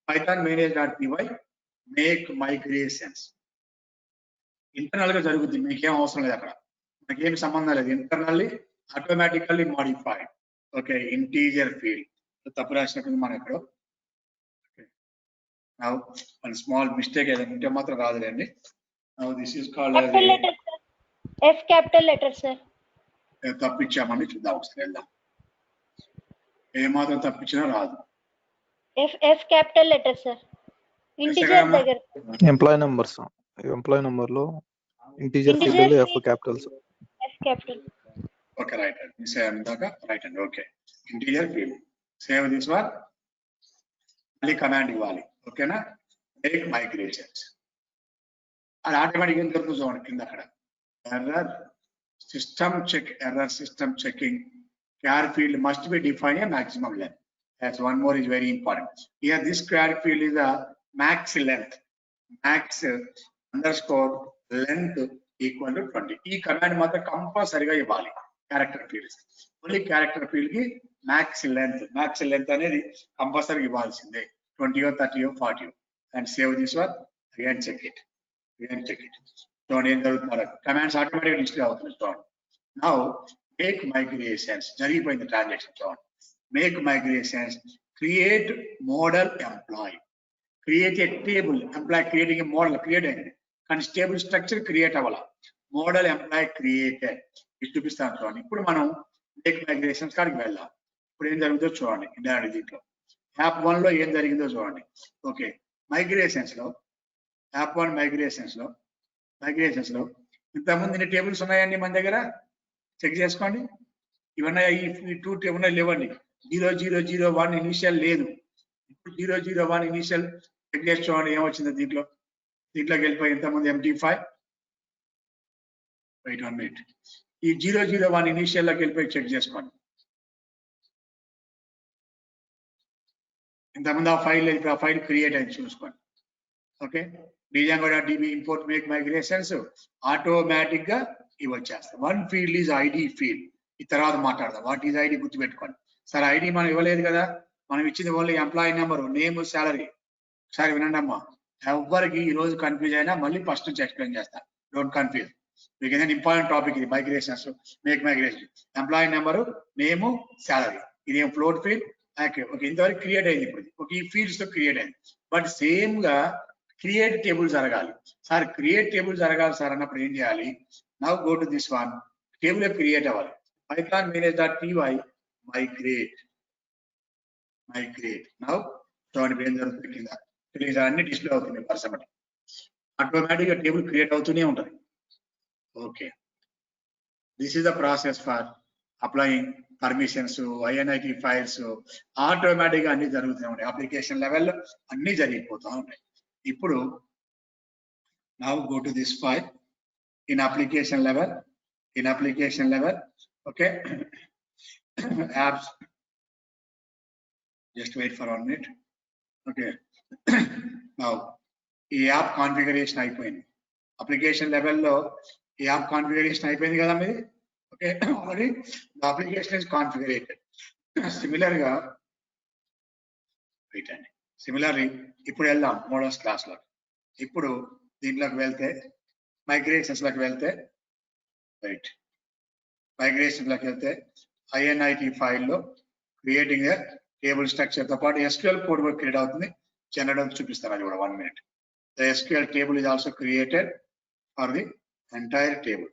Python manage.py make migrations. Internal గా జరుగుతుంది, మీకేం అవసరం లేదు అక్కడ, మనకేమి సంబంధం లేదు. Internally automatically modified. Okay, integer field తప్పు రాసినట్టు మనం ఇక్కడ. నౌ వన్ స్మాల్ మిస్టేక్ ఏదైనా ఉంటే మాత్రం రాదులేండి. Now this is called F capital letter sir. తప్పించామని చూద్దాం ఒకసారి, వెళ్దాం. ఏమాత్రం తప్పించినా రాదు. F capital letter sir. Integer దగ్గర. ఎంప్లాయీ నెంబర్ లో ఇంటిజర్ ఫీల్డ్ లో F capital. ఓకే, రైట్ అండి. మిస్ అయ్యాను దాకా. రైట్ అండి. Okay, integer field. Save this one. మళ్ళీ కమాండ్ ఇవ్వాలి. ఓకేనా? Make migrations. అది ఆటోమేటిక్ ఏం జరుగుతుంది చూడండి కింద అక్కడ. Error system checking char field must be defined a maximum length. That's one more is very important. Here this char field is a max length. Max underscore length equal to 20. ఈ command మాత్రం కంపల్సరీగా ఇవ్వాలి. Character fields only character field కి max length అనేది compulsory ఇవ్వాల్సిందే. 20 30 40. And save this one. Again check it. చూడండి ఏం జరుగుతున్నారు. కమాండ్స్ ఆటోమేటిక్ డిస్ప్లే అవుతుంది. చూడండి. Now make migrations. జరిగిపోయింది ట్రాన్సాక్షన్. చూడండి, make migrations, create model employee, create a table employee, creating a model create అయింది కానీ స్టేబుల్ స్ట్రక్చర్ క్రియేట్ అవ్వాల. Model employee created. ఇది చూపిస్తాను చూడండి. ఇప్పుడు మనం make migrations కాడికి వెళ్దాం. ఇప్పుడు ఏం జరుగుతుందో చూడండి. దీంట్లో యాప్ 1 లో ఏం జరిగిందో చూడండి. ఓకే, మైగ్రేషన్స్ లో యాప్ 1 మైగ్రేషన్స్ లో ఇంతకుముందు ఇన్ని టేబుల్స్ ఉన్నాయండి మన దగ్గర. చెక్ చేసుకోండి. ఇవన్నీ ఈ 2 ఉన్నాయి లేవండి. 0001 ఇనిషియల్ లేదు. ఇప్పుడు 001 ఇనిషియల్ చెక్ చేసి చూడండి ఏమొచ్చిందో. దీంట్లోకి వెళ్ళిపోయి ఇంతకుముందు MT5. Wait 1 minute. ఈ 001 ఇనిషియల్ లోకి వెళ్ళిపోయి చెక్ చేసుకోండి. ఇంతకుముందు ఆ ఫైల్ లేదు, ఇప్పుడు ఆ ఫైల్ క్రియేట్ అయింది చూసుకోండి. Okay, django.db import make migrations automatic గా ఇవి వచ్చేస్తాయి. One field is ID field. ఈ తర్వాత మాట్లాడదాం. వాట్ ఈజ్ ఐడి గుర్తుపెట్టుకోండి. సార్ ఐడి మనం ఇవ్వలేదు కదా, మనం ఇచ్చింది only employee number, name, salary. ఒకసారి వినండి అమ్మా. ఎవరికి ఈ రోజు కన్ఫ్యూజ్ అయినా మళ్ళీ ఫస్ట్ నుంచి ఎక్స్ప్లెయిన్ చేస్తా. Don't confuse. మీకు ఏదైనా ఇంపార్టెంట్ టాపిక్ ఇది. Migrations, make migration. Employee number, name, salary. ఇదేం ఫ్లోట్ ఫీల్డ్. ఓకే, ఇంతవరకు క్రియేట్ అయింది. ఇప్పుడు ఒక ఈ ఫీల్డ్స్ తో క్రియేట్ అయింది. బట్ సేమ్ గా క్రియేట్ టేబుల్ జరగాలి. సార్ క్రియేట్ టేబుల్ జరగాలి సార్ అన్నప్పుడు ఏం చేయాలి? Now go to this one. Table create అవ్వాలి. Python manage.py migrate. నౌ చూడండి ఏం జరుగుతుంది కింద. ప్లీజ్ అన్ని డిస్ప్లే అవుతుంది పర్సెంట్. ఆటోమేటిక్ గా టేబుల్ క్రియేట్ అవుతూనే ఉంటుంది. Okay, this is the process for applying permissions, INIT files. Automatic గా అన్ని జరుగుతూనే ఉంటాయి. అప్లికేషన్ లెవెల్ అన్ని జరిగిపోతూ ఉంటాయి. ఇప్పుడు now go to this file in application level. Okay, apps Just wait for 1 minute. Okay. Now, ఈ యాప్ కాన్ఫిగరేషన్ అయిపోయింది. అప్లికేషన్ లెవెల్లో ఈ యాప్ కాన్ఫిగరేషన్ అయిపోయింది కదా మీది. Okay, already the application is కాన్ఫిగరేటెడ్. సిమిలర్గా వెయిట్ అండి. సిమిలర్లీ ఇప్పుడు వెళ్దాం మోడల్స్ క్లాస్లో. ఇప్పుడు దీంట్లోకి వెళ్తే మైగ్రేషన్స్లోకి వెళ్తే రైట్, మైగ్రేషన్లోకి వెళ్తే INIT ఫైల్లో క్రియేటింగ్ టేబుల్ స్ట్రక్చర్తో పాటు SQL కోడ్ కూడా క్రియేట్ అవుతుంది. జనరల్ చూపిస్తాను అది కూడా 1 minute. The SQL table is also created for the entire table.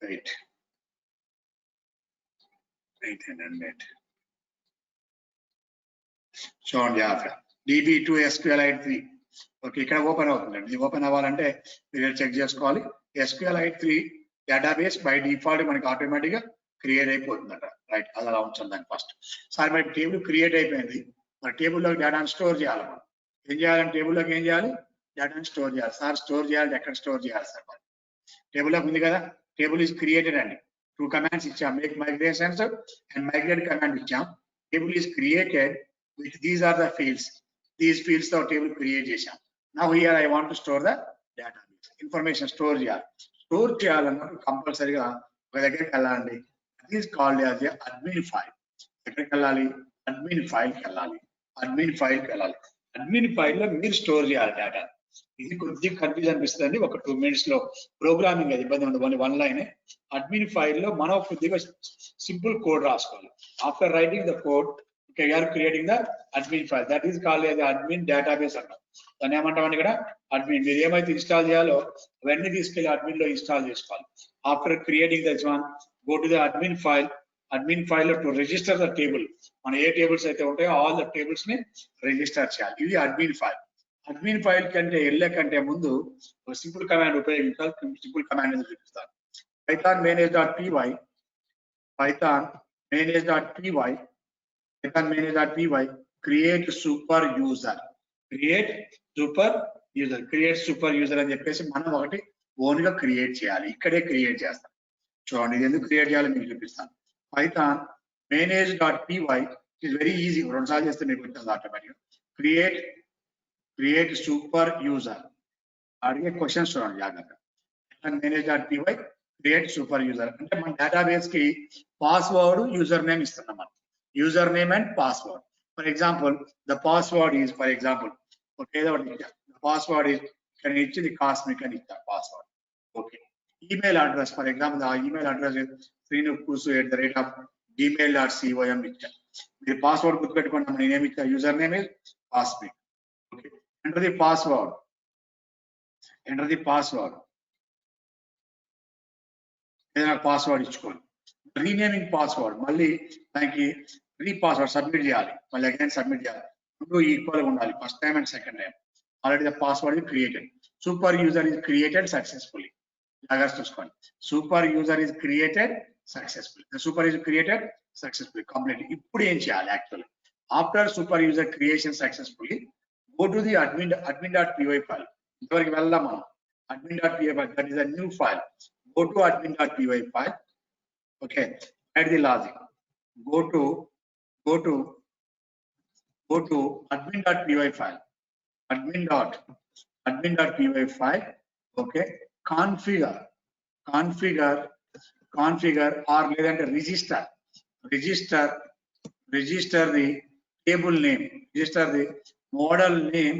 Right. Right and net. చూడండి జాగ్రత్తగా DB2 SQLite 3. ఓకే, ఇక్కడ ఓపెన్ అవుతుందండి. ఇది ఓపెన్ అవ్వాలంటే మీరు చెక్ చేసుకోవాలి. SQLite 3 డేటాబేస్ బై డిఫాల్ట్ మనకి ఆటోమేటిక్ గా క్రియేట్ అయిపోతుందట. రైట్, అది అలా ఉంచాలి దాన్ని ఫస్ట్. సార్ మరి టేబుల్ క్రియేట్ అయిపోయింది, మరి టేబుల్లోకి డేటాను స్టోర్ చేయాలి. మనం ఏం చేయాలంటే టేబుల్లోకి ఏం చేయాలి? డేటాను స్టోర్ చేయాలి. సార్ స్టోర్ చేయాలి, ఎక్కడ స్టోర్ చేయాలి సార్? మరి టేబుల్లోకి ఉంది కదా, టేబుల్ ఈజ్ క్రియేటెడ్ అండి. 2 కమాండ్స్ ఇచ్చాం, make migrations and migrate command ఇచ్చాం. Table is created with these are the fields. దీస్ ఫీల్డ్స్ తో టేబుల్ క్రియేట్ చేశాం. Now here I want to store the database information. Store చేయాలి. స్టోర్ చేయాలన్నప్పుడు కంపల్సరీగా ఒక దగ్గరికి వెళ్ళాలండి. That is called as a admin file. ఎక్కడికి వెళ్ళాలి? అడ్మిన్ ఫైల్కి వెళ్ళాలి. అడ్మిన్ ఫైల్కి వెళ్ళాలి. అడ్మిన్ ఫైల్లో మీరు స్టోర్ చేయాలి డేటా. ఇది కొద్దిగా కన్ఫ్యూజ్ అనిపిస్తుంది అండి. ఒక 2 minutes లో ప్రోగ్రామింగ్ అది ఇబ్బంది ఉండదు. 1 line. అడ్మిన్ ఫైల్లో మనం కొద్దిగా సింపుల్ కోడ్ రాసుకోవాలి. After writing the code, okay, you are creating the admin file. That is called as the admin database అంటాం. దాన్ని ఏమంటామండి ఇక్కడ? అడ్మిన్. మీరు ఏమైతే ఇన్స్టాల్ చేయాలో అవన్నీ తీసుకెళ్ళి అడ్మిన్ లో ఇన్స్టాల్ చేసుకోవాలి. After creating that one, go to the admin file. Admin file లో టు రిజిస్టర్ ద టేబుల్. మన ఏ టేబుల్స్ అయితే ఉంటాయో ఆల్ ద టేబుల్స్ ని రిజిస్టర్ చేయాలి. ఇది అడ్మిన్ ఫైల్. అడ్మిన్ ఫైల్ కంటే వెళ్ళే కంటే ముందు ఒక సింపుల్ కమాండ్ ఉపయోగించాలి. సింపుల్ కమాండ్ అనేది చూపిస్తాను. python manage.py, python manage.py, python manage.py, create super user. create super user అని చెప్పేసి మనం ఒకటి ఓన్ గా క్రియేట్ చేయాలి. ఇక్కడే క్రియేట్ చేస్తాం. చూడండి, ఇది ఎందుకు క్రియేట్ చేయాలి మీకు చూపిస్తాను. python manage.py is very easy. 2 సార్లు చేస్తే మీకు ఉంటుంది ఆటోమేటిక్. create super user. అడిగే క్వశ్చన్స్ చూడండి జాగ్రత్తగా. python manage.py create super user అంటే మన డేటాబేస్ కి పాస్వర్డ్, యూజర్ నేమ్ ఇస్తున్నాం మనం. User name and password. For example the password is, for example okay, ఏదో ఒకటి ఇచ్చా. పాస్వర్డ్ ఈజ్ ఇక్కడ ఇచ్చింది కాస్మిక్ అని ఇచ్చా password. Okay, email address for example ఆ ఈమెయిల్ అడ్రస్ sreenukusu@gmail.com ఇచ్చా. మీరు పాస్వర్డ్ గుర్తుపెట్టుకోండి. నేనేమి ఇచ్చా? User name is cosmic. Okay, enter the password. ఏదైనా పాస్వర్డ్ ఇచ్చుకోండి. రీనేమింగ్ పాస్వర్డ్, మళ్ళీ దానికి పాస్వర్డ్ సబ్మిట్ చేయాలి. మళ్ళీ అగైన్ సబ్మిట్ చేయాలి. 2 ఈక్వల్ ఉండాలి, first time and second time. Already the password is created. Super user is created successfully. జాగ్రత్త చూసుకోండి. Super user is created successfully. Super is created successfully complete. ఇప్పుడు ఏం చేయాలి? Actually after super user creation successfully, go to the admin.py file. ఇంతవరకు వెళ్దాం మనం. admin.py file, that is a new file. Go to admin.py file. Okay, add the logic. Go to admin.py file. admin.py file. Okay, configure or లేదంటే register the table name, register the model name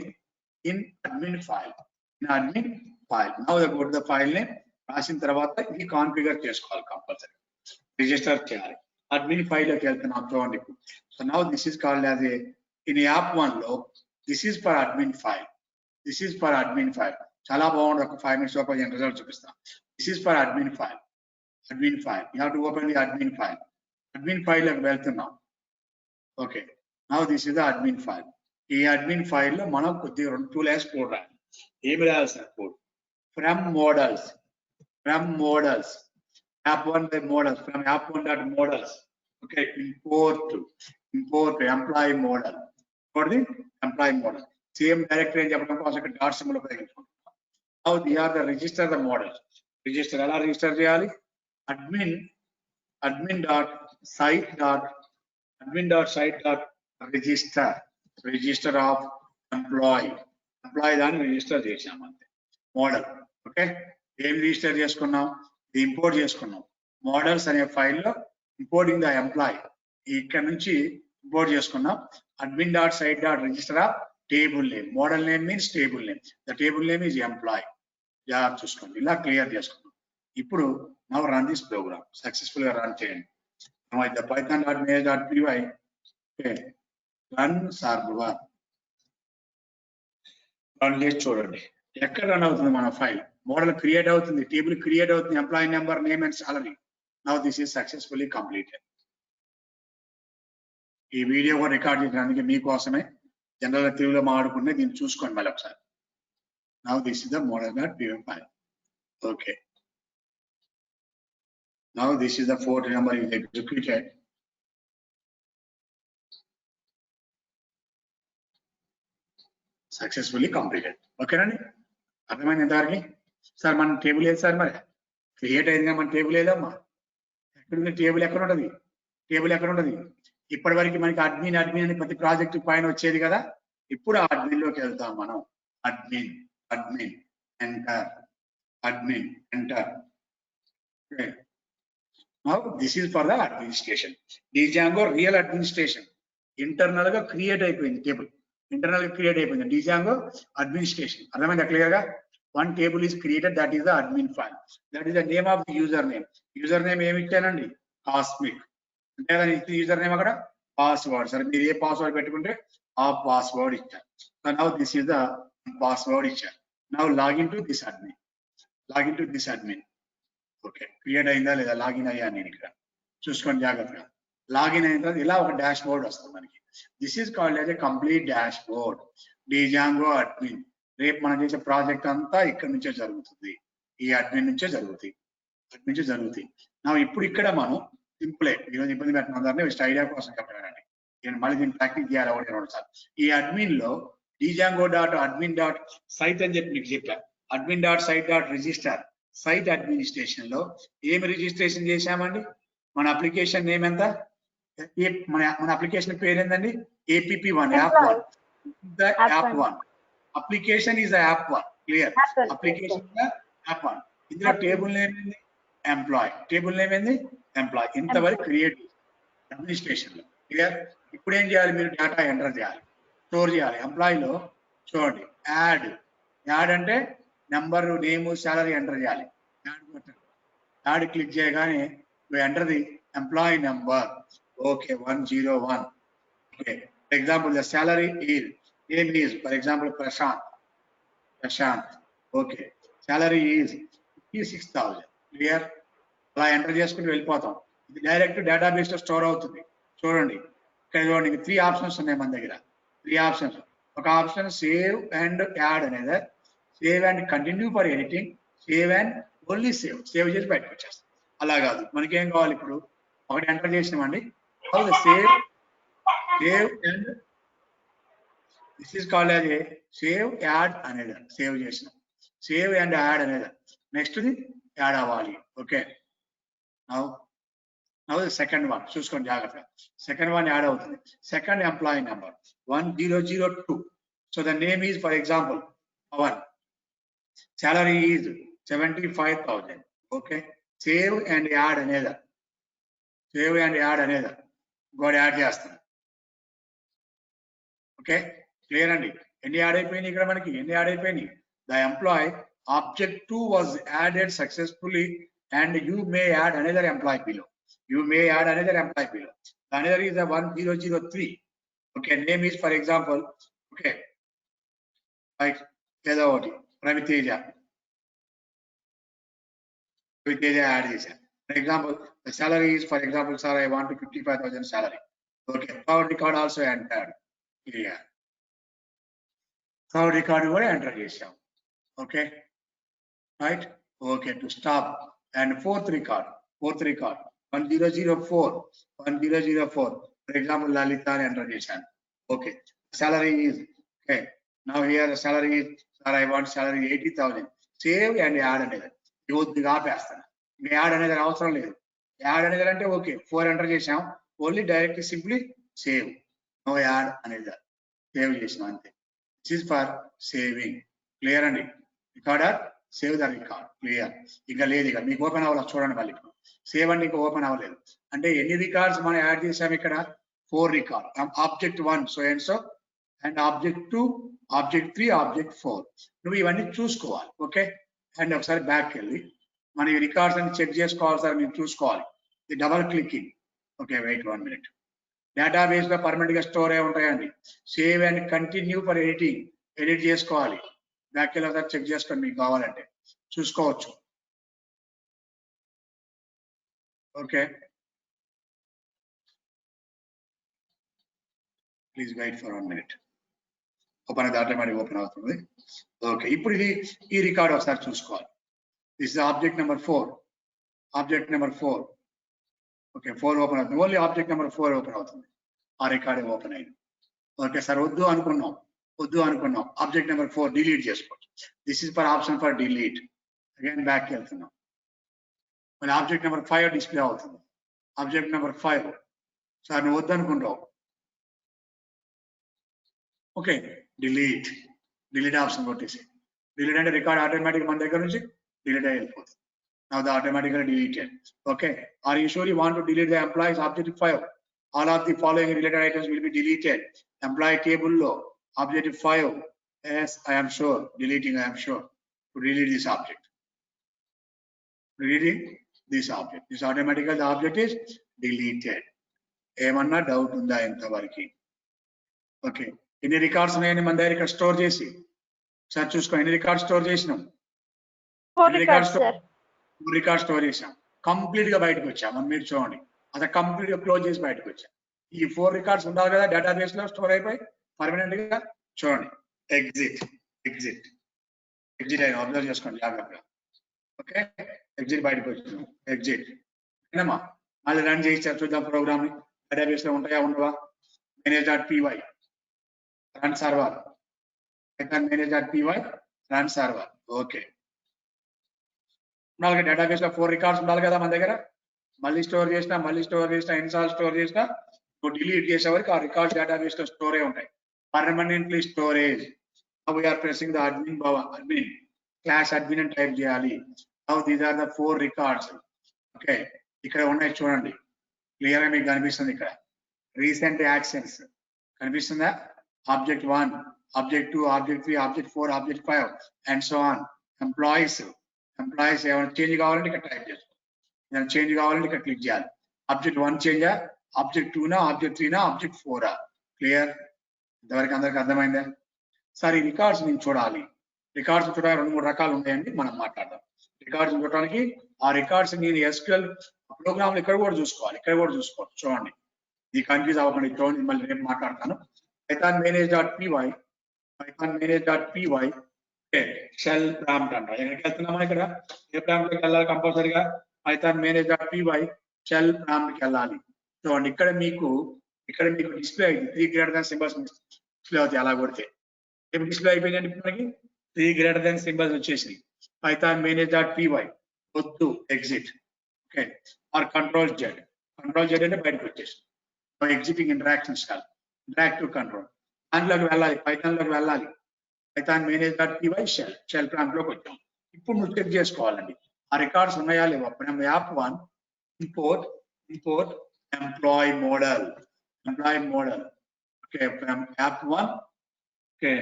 in admin file. Now go to the file name. రాసిన తర్వాత ఇది configure చేసుకోవాలి. Compulsory register చేయాలి. Admin file లోకి వెళ్తున్నాం చూడండి. So now this is called as A in app 1 లో this is for admin file. చాలా బాగుంది. ఒక 5 minutes లోపల నేను రిజల్ట్ చూపిస్తాను. This is for admin file. You have to open the admin file లోకి వెళ్తున్నాం. Okay, now this is the admin file. ఈ అడ్మిన్ ఫైల్ లో మనం కొద్దిగా 2 lines కోడ్ రాయాలి. ఏమి రాయాలి sir? Code from models, app1 by models, from app1.models. Okay, import employee model. For the employee model, same directory అని చెప్పడం కోసం ఇక్కడ డాట్ సింబల్ ఉపయోగించుకుంటాం. Now they are the register the models. ఎలా రిజిస్టర్ చేయాలి? admin.site. admin.site.register of employee దాన్ని register చేసాం అంతే మోడల్. ఓకే, ఏం రిజిస్టర్ చేసుకున్నాం, ఇంపోర్ట్ చేసుకున్నాం మోడల్స్ అనే ఫైల్లో ఇంపోర్టింగ్ ద ఎంప్లాయీ ఇక్కడ నుంచి ఇంపోర్ట్ చేసుకున్నాం. admin.site.register of table name, model name means table name, the table name is employee. Job చూసుకోండి, ఇలా క్లియర్ చేసుకున్నాం. ఇప్పుడు now run this program, successful గా రన్ చేయండి. the python.mail.py run server run చేసి చూడండి ఎక్కడ రన్ అవుతుంది మన ఫైల్. మోడల్ క్రియేట్ అవుతుంది, టేబుల్ క్రియేట్ అవుతుంది, employee number, name and salary. Now this is successfully completed. ఈ వీడియో కూడా రికార్డ్ చేయడానికి మీకోసమే జనరల్ గా తెలుగులో మాట్లాడుకునే, దీన్ని చూసుకోండి మళ్ళీ ఒకసారి. Now this is the model.py file. Okay, now this is the 4th number is executed. Successfully completed. ఓకేనండి, అర్థమైంది ఇంతవరకు? సార్ మన టేబుల్ ఏది సార్, మరి క్రియేట్ అయిందిగా మన టేబుల్ ఏదమ్మా, ఎక్కడుంది టేబుల్, ఎక్కడ ఉంటుంది టేబుల్, ఎక్కడ ఉంటుంది? ఇప్పటి వరకు మనకి అడ్మిన్ అని ప్రతి ప్రాజెక్ట్ పైన వచ్చేది కదా. ఇప్పుడు అడ్మిన్ లోకి వెళ్తాం మనం. Admin enter. Now this is for the administration. Django real administration internal గా క్రియేట్ అయిపోయింది టేబుల్, ఇంటర్నల్ గా క్రియేట్ అయిపోయింది డిజాంగో అడ్మినిస్ట్రేషన్. అర్థమైందా క్లియర్ గా? One table is created, that is the admin file, that is the name of the user name. User name ఏమి ఇచ్చానండి, cosmic అంటే user name, అక్కడ పాస్వర్డ్. సరే మీరు ఏ పాస్వర్డ్ పెట్టుకుంటే ఆ పాస్వర్డ్ ఇచ్చారు. Now this is the password ఇచ్చారు. Now login to this admin. Okay, create అయిందా లేదా, లాగిన్ అయ్యా నేను ఇక్కడ చూసుకోండి జాగ్రత్తగా. లాగిన్ అయిన తర్వాత ఇలా ఒక డాష్ బోర్డ్ వస్తుంది మనకి. This is called as a complete dash board Django admin. రేపు మనం చేసే ప్రాజెక్ట్ అంతా ఇక్కడ నుంచే జరుగుతుంది, ఈ అడ్మిన్ నుంచే జరుగుతాయి. నా ఇప్పుడు ఇక్కడ మనం సింపులే, ఈరోజు ఇబ్బంది పెట్టిన జస్ట్ ఐడియా కోసం చెప్పానండి. నేను మళ్ళీ దీన్ని ప్రాక్టీస్ చేయాలి ఒకటి రెండు సార్. ఈ అడ్మిన్ లో dijango.admin.site అని చెప్పి మీకు చెప్పా. admin.site.register సైట్ అడ్మినిస్ట్రేషన్ లో ఏమి రిజిస్ట్రేషన్ చేశామండి, మన అప్లికేషన్ నేమ్ ఎంత, మన అప్లికేషన్ పేరు ఏంటండి, APP1 app 1. App 1 application is app 1. Clear, application app 1. ఇందులో టేబుల్ నేమ్ ఏంది, ఎంప్లాయ్. ఇంతవరకు క్రియేట్ అడ్మినిస్ట్రేషన్ లో. క్లియర్. ఇప్పుడు ఏం చేయాలి, మీరు డేటా ఎంటర్ చేయాలి, స్టోర్ చేయాలి. ఎంప్లాయీలో చూడండి, యాడ్ అంటే నెంబర్, నేమ్, సాలరీ ఎంటర్ చేయాలి. యాడ్ క్లిక్ చేయగానే enter the employee number. Okay, 101. Okay, for example the salary is, name is for example Prashant. Okay, salary is 56,000. Clear. అలా ఎంటర్ చేసుకుని వెళ్ళిపోతాం. ఇది డైరెక్ట్ డేటాబేస్ లో స్టోర్ అవుతుంది. చూడండి ఇక్కడ చూడండి, 3 ఆప్షన్స్ ఉన్నాయి మన దగ్గర. 3 ఆప్షన్స్. ఒక ఆప్షన్ సేవ్ అండ్ యాడ్ అనేది, save and continue for editing, save and only save చేసి బయటకు వచ్చేస్తాం. అలా కాదు, మనకి ఏం కావాలి, ఇప్పుడు ఒకటి ఎంటర్ చేసినామండి, save and this is called as a save add అనేది, సేవ్ చేసినాం, సేవ్ అండ్ యాడ్ అనేది. నెక్స్ట్ ది యాడ్ అవ్వాలి. ఓకే, నౌ సెకండ్ వన్ చూసుకోండి జాగ్రత్తగా. సెకండ్ వన్ యాడ్ అవుతుంది. Second employee number 1002. So the name is for example Pavan. Salary is 75,000. Okay, save and add అనేది, ఇంకోటి add చేస్తాను. ఓకే, క్లియర్ అండి. ఎన్ని యాడ్ అయిపోయినాయి ఇక్కడ మనకి, the employee object 2 was added successfully and you may add another employee below. The another is a 1003. Okay, name is for example, okay, like ఏదో ఒకటి రవితేజ యాడ్ చేశాను. For example the salary is for example, sir, I want to 55,000 salary. Okay, third record also entered here. Third record కూడా enter చేశాం. Okay, right. Okay, to stop. And fourth record 1004. For example, Lalita అని enter చేశాను. Okay, salary is, okay, now here the salary is, sir, I want salary 80,000. Save and add అనేది కొద్దిగా ఆపేస్తాను. Add అనేది అవసరం లేదు. Add అనేది అంటే ఓకే, 4 ఎంటర్ చేసాం, only direct simply save, no add అనేది సేవ్ చేసిన అంతే. This is for saving. Clear అండి? Record or save the record. Clear? ఇంకా లేదు, ఇక మీకు ఓపెన్ అవ్వాలి చూడండి. మళ్ళీ సేవ్ అండి ఇంకా ఓపెన్ అవ్వలేదు. అంటే ఎన్ని రికార్డ్స్ మనం యాడ్ చేసాము ఇక్కడ? 4 record. Object 1 so and so, and object 2, object 3, object 4. నువ్వు ఇవన్నీ చూసుకోవాలి. ఓకే, అండ్ ఒకసారి బ్యాక్ వెళ్ళి మన ఈ రికార్డ్స్ అని చెక్ చేసుకోవాలి సార్, మీరు చూసుకోవాలి. ఇది double clicking. Okay, wait 1 minute. Database లో పర్మనెంట్ గా స్టోర్ అయి ఉంటాయండి. Save and continue for editing. Edit చేసుకోవాలి. బ్యాక్ వెళ్ళి ఒకసారి చెక్ చేసుకోండి, మీకు కావాలంటే చూసుకోవచ్చు. Okay, please wait for 1 minute. Open అయితే ఆటోమేటిక్ ఓపెన్ అవుతుంది. ఓకే, ఇప్పుడు ఇది ఈ రికార్డ్ ఒకసారి చూసుకోవాలి. This is object number 4. Object number 4. Okay, 4 open అవుతుంది. ఓన్లీ ఆబ్జెక్ట్ నెంబర్ 4 ఓపెన్ అవుతుంది. ఆ రికార్డ్ ఓపెన్ అయింది. ఓకే సార్, వద్దు అనుకున్నాం. ఆబ్జెక్ట్ నెంబర్ 4 డిలీట్ చేసుకోవచ్చు. This is for option for delete. Again back వెళ్తున్నాం. మళ్ళీ ఆబ్జెక్ట్ నెంబర్ 5 డిస్ప్లే అవుతుంది. ఆబ్జెక్ట్ నెంబర్ 5 సార్ నువ్వు వద్దు అనుకుంటావు. ఓకే, డిలీట్ ఆప్షన్ కొట్టేసి. డిలీట్ అంటే రికార్డ్ ఆటోమేటిక్ మన దగ్గర నుంచి డిలీట్ అయ్యి వెళ్ళిపోతుంది. Now the automatically deleted. Okay, are you sure you want to delete the employees object 5? All of the following related items will be deleted. Employee table low object 5. Yes, I am sure. Deleting, I am sure. To delete this object. Deleting this object. This automatically the object is deleted. ఏమన్నా doubt ఉందా ఇంతవరకు? Okay, ఎన్ని records ఉన్నాయని మన దగ్గర ఇక్కడ store చేసి sir చూసుకో. ఎన్ని రికార్డ్ స్టోర్ చేసినాం? 4 records, sir. రికార్డ్ స్టోర్ చేసాం. కంప్లీట్ గా బయటకు వచ్చాం. మీరు చూడండి, అది కంప్లీట్ గా క్లోజ్ చేసి బయటకు వచ్చాం. ఈ 4 రికార్డ్స్ ఉండాలి కదా డేటాబేస్ లో స్టోర్ అయిపోయి పర్మనెంట్ గా. చూడండి, ఎగ్జిట్ అయినా అబ్జర్వ్ చేసుకోండి జాగ్రత్తగా. ఓకే, ఎగ్జిట్ బయటకు వచ్చినాం. ఎగ్జిట్ అయినమ్మా, మళ్ళీ రన్ చేయించారు చూద్దాం ప్రోగ్రామ్ ని. డేటాబేస్ లో ఉంటాయా ఉండవా? manage.py run server. manage.py run server. Okay, ఉండాలి డేటాబేస్ లో 4 రికార్డ్స్ ఉండాలి కదా మన దగ్గర. మళ్ళీ స్టోర్ చేసినా ఎన్నిసార్లు స్టోర్ చేసినా నువ్వు డిలీట్ చేసే వరకు ఆ రికార్డ్స్ డేటాబేస్ లో స్టోర్ అయి ఉంటాయి. Permanently storage. Now we are pressing the admin class admin అని టైప్ చేయాలి. Now these are the 4 records. Okay, ఇక్కడ ఉన్నాయి చూడండి, క్లియర్ గా మీకు కనిపిస్తుంది. ఇక్కడ రీసెంట్ యాక్షన్స్ కనిపిస్తుందా? Object 1, object 2, object 3, object 4, object 5 and so on. Employees ఏమైనా చేంజ్ కావాలంటే ఇక్కడ టైప్ చేసుకో. ఏమైనా చేంజ్ కావాలంటే ఇక్కడ క్లిక్ చేయాలి. ఆబ్జెక్ట్ 1 చేంజా, ఆబ్జెక్ట్ 2నా, ఆబ్జెక్ట్ 3నా, ఆబ్జెక్ట్ 4ఆ? క్లియర్? ఇంతవరకు అందరికి అర్థమైందా? సార్ ఈ రికార్డ్స్ నేను చూడాలి. రికార్డ్స్ చూడడానికి 2-3 రకాలు ఉన్నాయండి, మనం మాట్లాడదాం. రికార్డ్స్ చూడడానికి ఆ రికార్డ్స్ నేను SQL ప్రోగ్రామ్ ఇక్కడ కూడా చూసుకోవాలి. చూడండి, ఇది కన్ఫ్యూజ్ అవ్వకండి. చూడండి, మళ్ళీ రేపు మాట్లాడతాను. Python manage.py షెల్ ప్రాంప్ట్ అంట. ఎక్కడికి వెళ్తున్నామా? ఇక్కడ ఏ ప్రాంప్ట్ కి వెళ్ళాలి కంపల్సరీగా? Python manage.py షెల్ ప్రాంప్ట్ కి వెళ్ళాలి. చూడండి, ఇక్కడ మీకు డిస్ప్లే అయింది 3 గ్రేటర్ దాన్ సింబల్స్ డిస్ప్లే అవుతాయి. అలా కొడితే ఇప్పుడు డిస్ప్లే అయిపోయిందండి. మనకి 3 గ్రేటర్ దాన్ సింబల్స్ వచ్చేసి Python manage.py వద్దు, exit. Okay, or control Z అంటే బయటకు వచ్చేసి ఎగ్జిటింగ్ ఇంటరాక్షన్స్ కాదు, ఇంటరాక్టివ్ కంట్రోల్. దాంట్లోకి వెళ్ళాలి, పైథాన్ లోకి వెళ్ళాలి. Python manage.py షెల్ ప్రాంప్ట్ లోకి వచ్చాం. ఇప్పుడు నువ్వు చెక్ చేసుకోవాలండి ఆ రికార్డ్స్ ఉన్నాయా లేవా. App 1 import employee model. Okay, app 1 okay,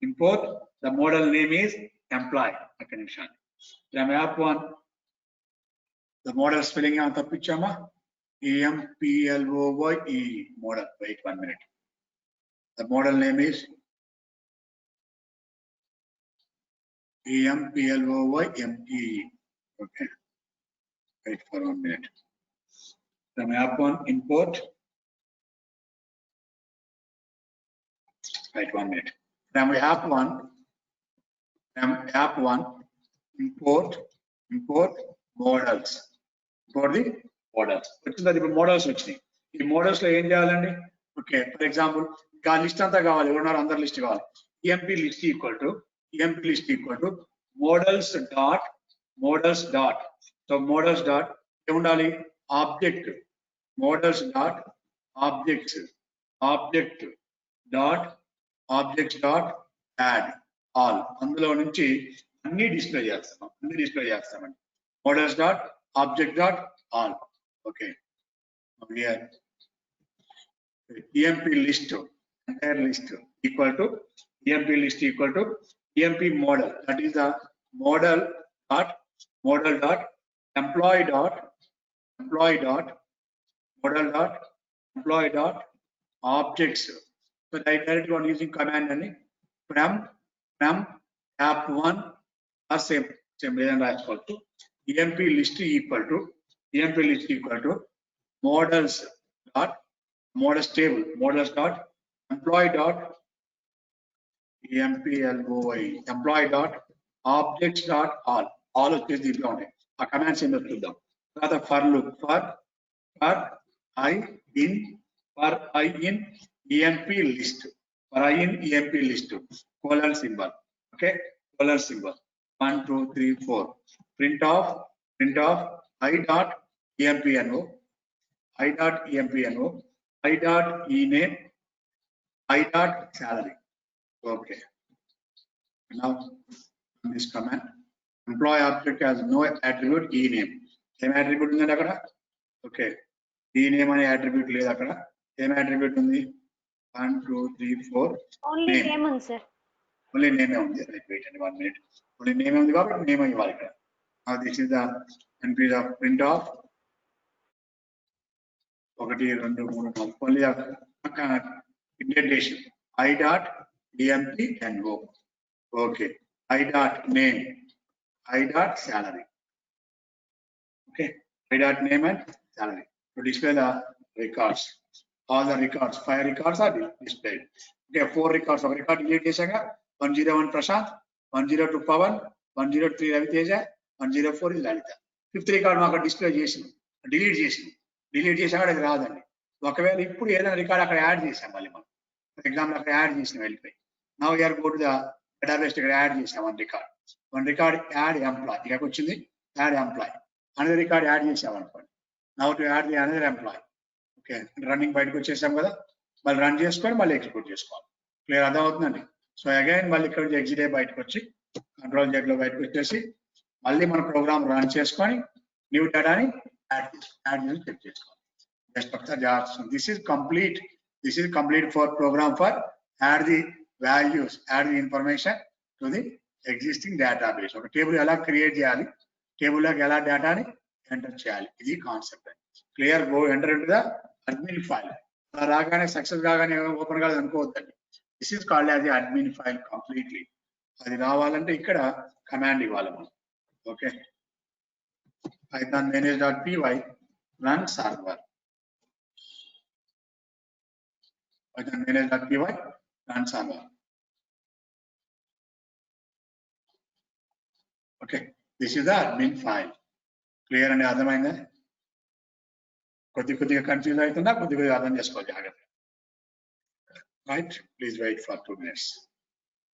import the model name is employee. ఒక్క నిమిషం. యాప్ 1 ద మోడల్ స్పెల్లింగ్ ఏమైనా తప్పించామా? EMPLOY model. Wait 1 minute. The model name is EMPLOYME. Okay. Wait for 1 minute. From app 1 import. Wait 1 minute. From app 1 import models. Import the models వచ్చింది. ఇప్పుడు models వచ్చినాయి. ఈ models లో ఏం చేయాలండి? Okay, for example ఇంకా list అంతా కావాలి. ఎవరున్నారు? అందరు లిస్ట్ కావాలి. EMP list equal to models dot. So models dot ఏముండాలి? Object models dot objects object dot objects dot add all అందులో నుంచి అన్ని డిస్ప్లే చేస్తామండి models dot object dot all okay here emp list entire list equal to emp list equal to emp model, that is the model dot employee dot model dot employee dot objects. So directly one using command and from app1 or same reason as equal to emp list equal to models dot models table models dot employee dot employee dot objects dot all వచ్చేసి దీంట్లో ఉంటాయి ఆ commands ఏంటో చూద్దాం. తర్వాత for look for i in emp list colon symbol okay colon symbol 1 2 3 4 print of i dot empno i dot ename i dot salary. Okay, now this command employee object has no attribute ename. Same attribute ఉంది అక్కడ. Okay, ename అనే attribute లేదు అక్కడ. Same attribute ఉంది 1 2 3 4 only name ఉంది sir. only name ఉంది. Wait and 1 minute. Only name ఉంది కాబట్టి name ఇవ్వాలి ఇక్కడ. Now this is the entry of print of 1 2 3 4 only indentation i dot emp no. Okay, i dot name i dot salary. Okay, i dot name and salary to display the records. All the records 5 records are displayed. Okay, 4 records of record delete చేశాక 101 Prashant, 102 Pawan, 103 Raviteja, 104 is Lalita. 5th record మాకు display చేసి delete చేసాక అది రాదండి. ఒకవేళ ఇప్పుడు ఏదైనా record అక్కడ యాడ్ చేసాం మళ్ళీ మనం ఫర్ ఎగ్జాంపుల్ అక్కడ యాడ్ చేసిన వెళ్ళిపోయి now you are go to the database ఇక్కడ యాడ్ చేసాం వన్ రికార్డ్ యాడ్ ఎంప్లాయ్ ఇక్కడికి వచ్చింది యాడ్ ఎంప్లాయ్ అనేది రికార్డ్ యాడ్ చేసాం అనుకోండి. Now to add the another employee. Okay, running బయటకు వచ్చేసాం కదా, మళ్ళీ రన్ చేసుకొని మళ్ళీ ఎగ్జిక్యూట్ చేసుకోవాలి. క్లియర్ అర్థమవుతుందండి. సో అగైన్ మళ్ళీ ఇక్కడ నుంచి ఎగ్జిట్ అయ్యి బయటకు వచ్చి కంట్రోల్ జెడ్ లో బయటకు వచ్చేసి మళ్ళీ మన ప్రోగ్రామ్ రన్ చేసుకొని న్యూ డేటాని యాడ్ చేసి చెక్ చేసుకోవాలి. This is complete for program for add the values, add the information to the existing database. ఒక టేబుల్ ఎలా క్రియేట్ చేయాలి, టేబుల్ లోకి ఎలా డేటాని ఎంటర్ చేయాలి, ఇది concept. Clear, go enter into the admin file. రాగానే సక్సెస్ కాగానే ఓపెన్ కాదు అనుకోవద్దండి. This is called as the admin file completely. అది రావాలంటే ఇక్కడ కమాండ్ ఇవ్వాలి మనం. Okay, python manage.py run server. python manage.py run server. Okay, this is the admin file. Clear and అర్థమైందా? కొద్దిగా కన్ఫ్యూజ్ అవుతుందా, కొద్దిగా అర్థం చేసుకోవాలి జాగ్రత్తగా. Right, please wait for 2 minutes.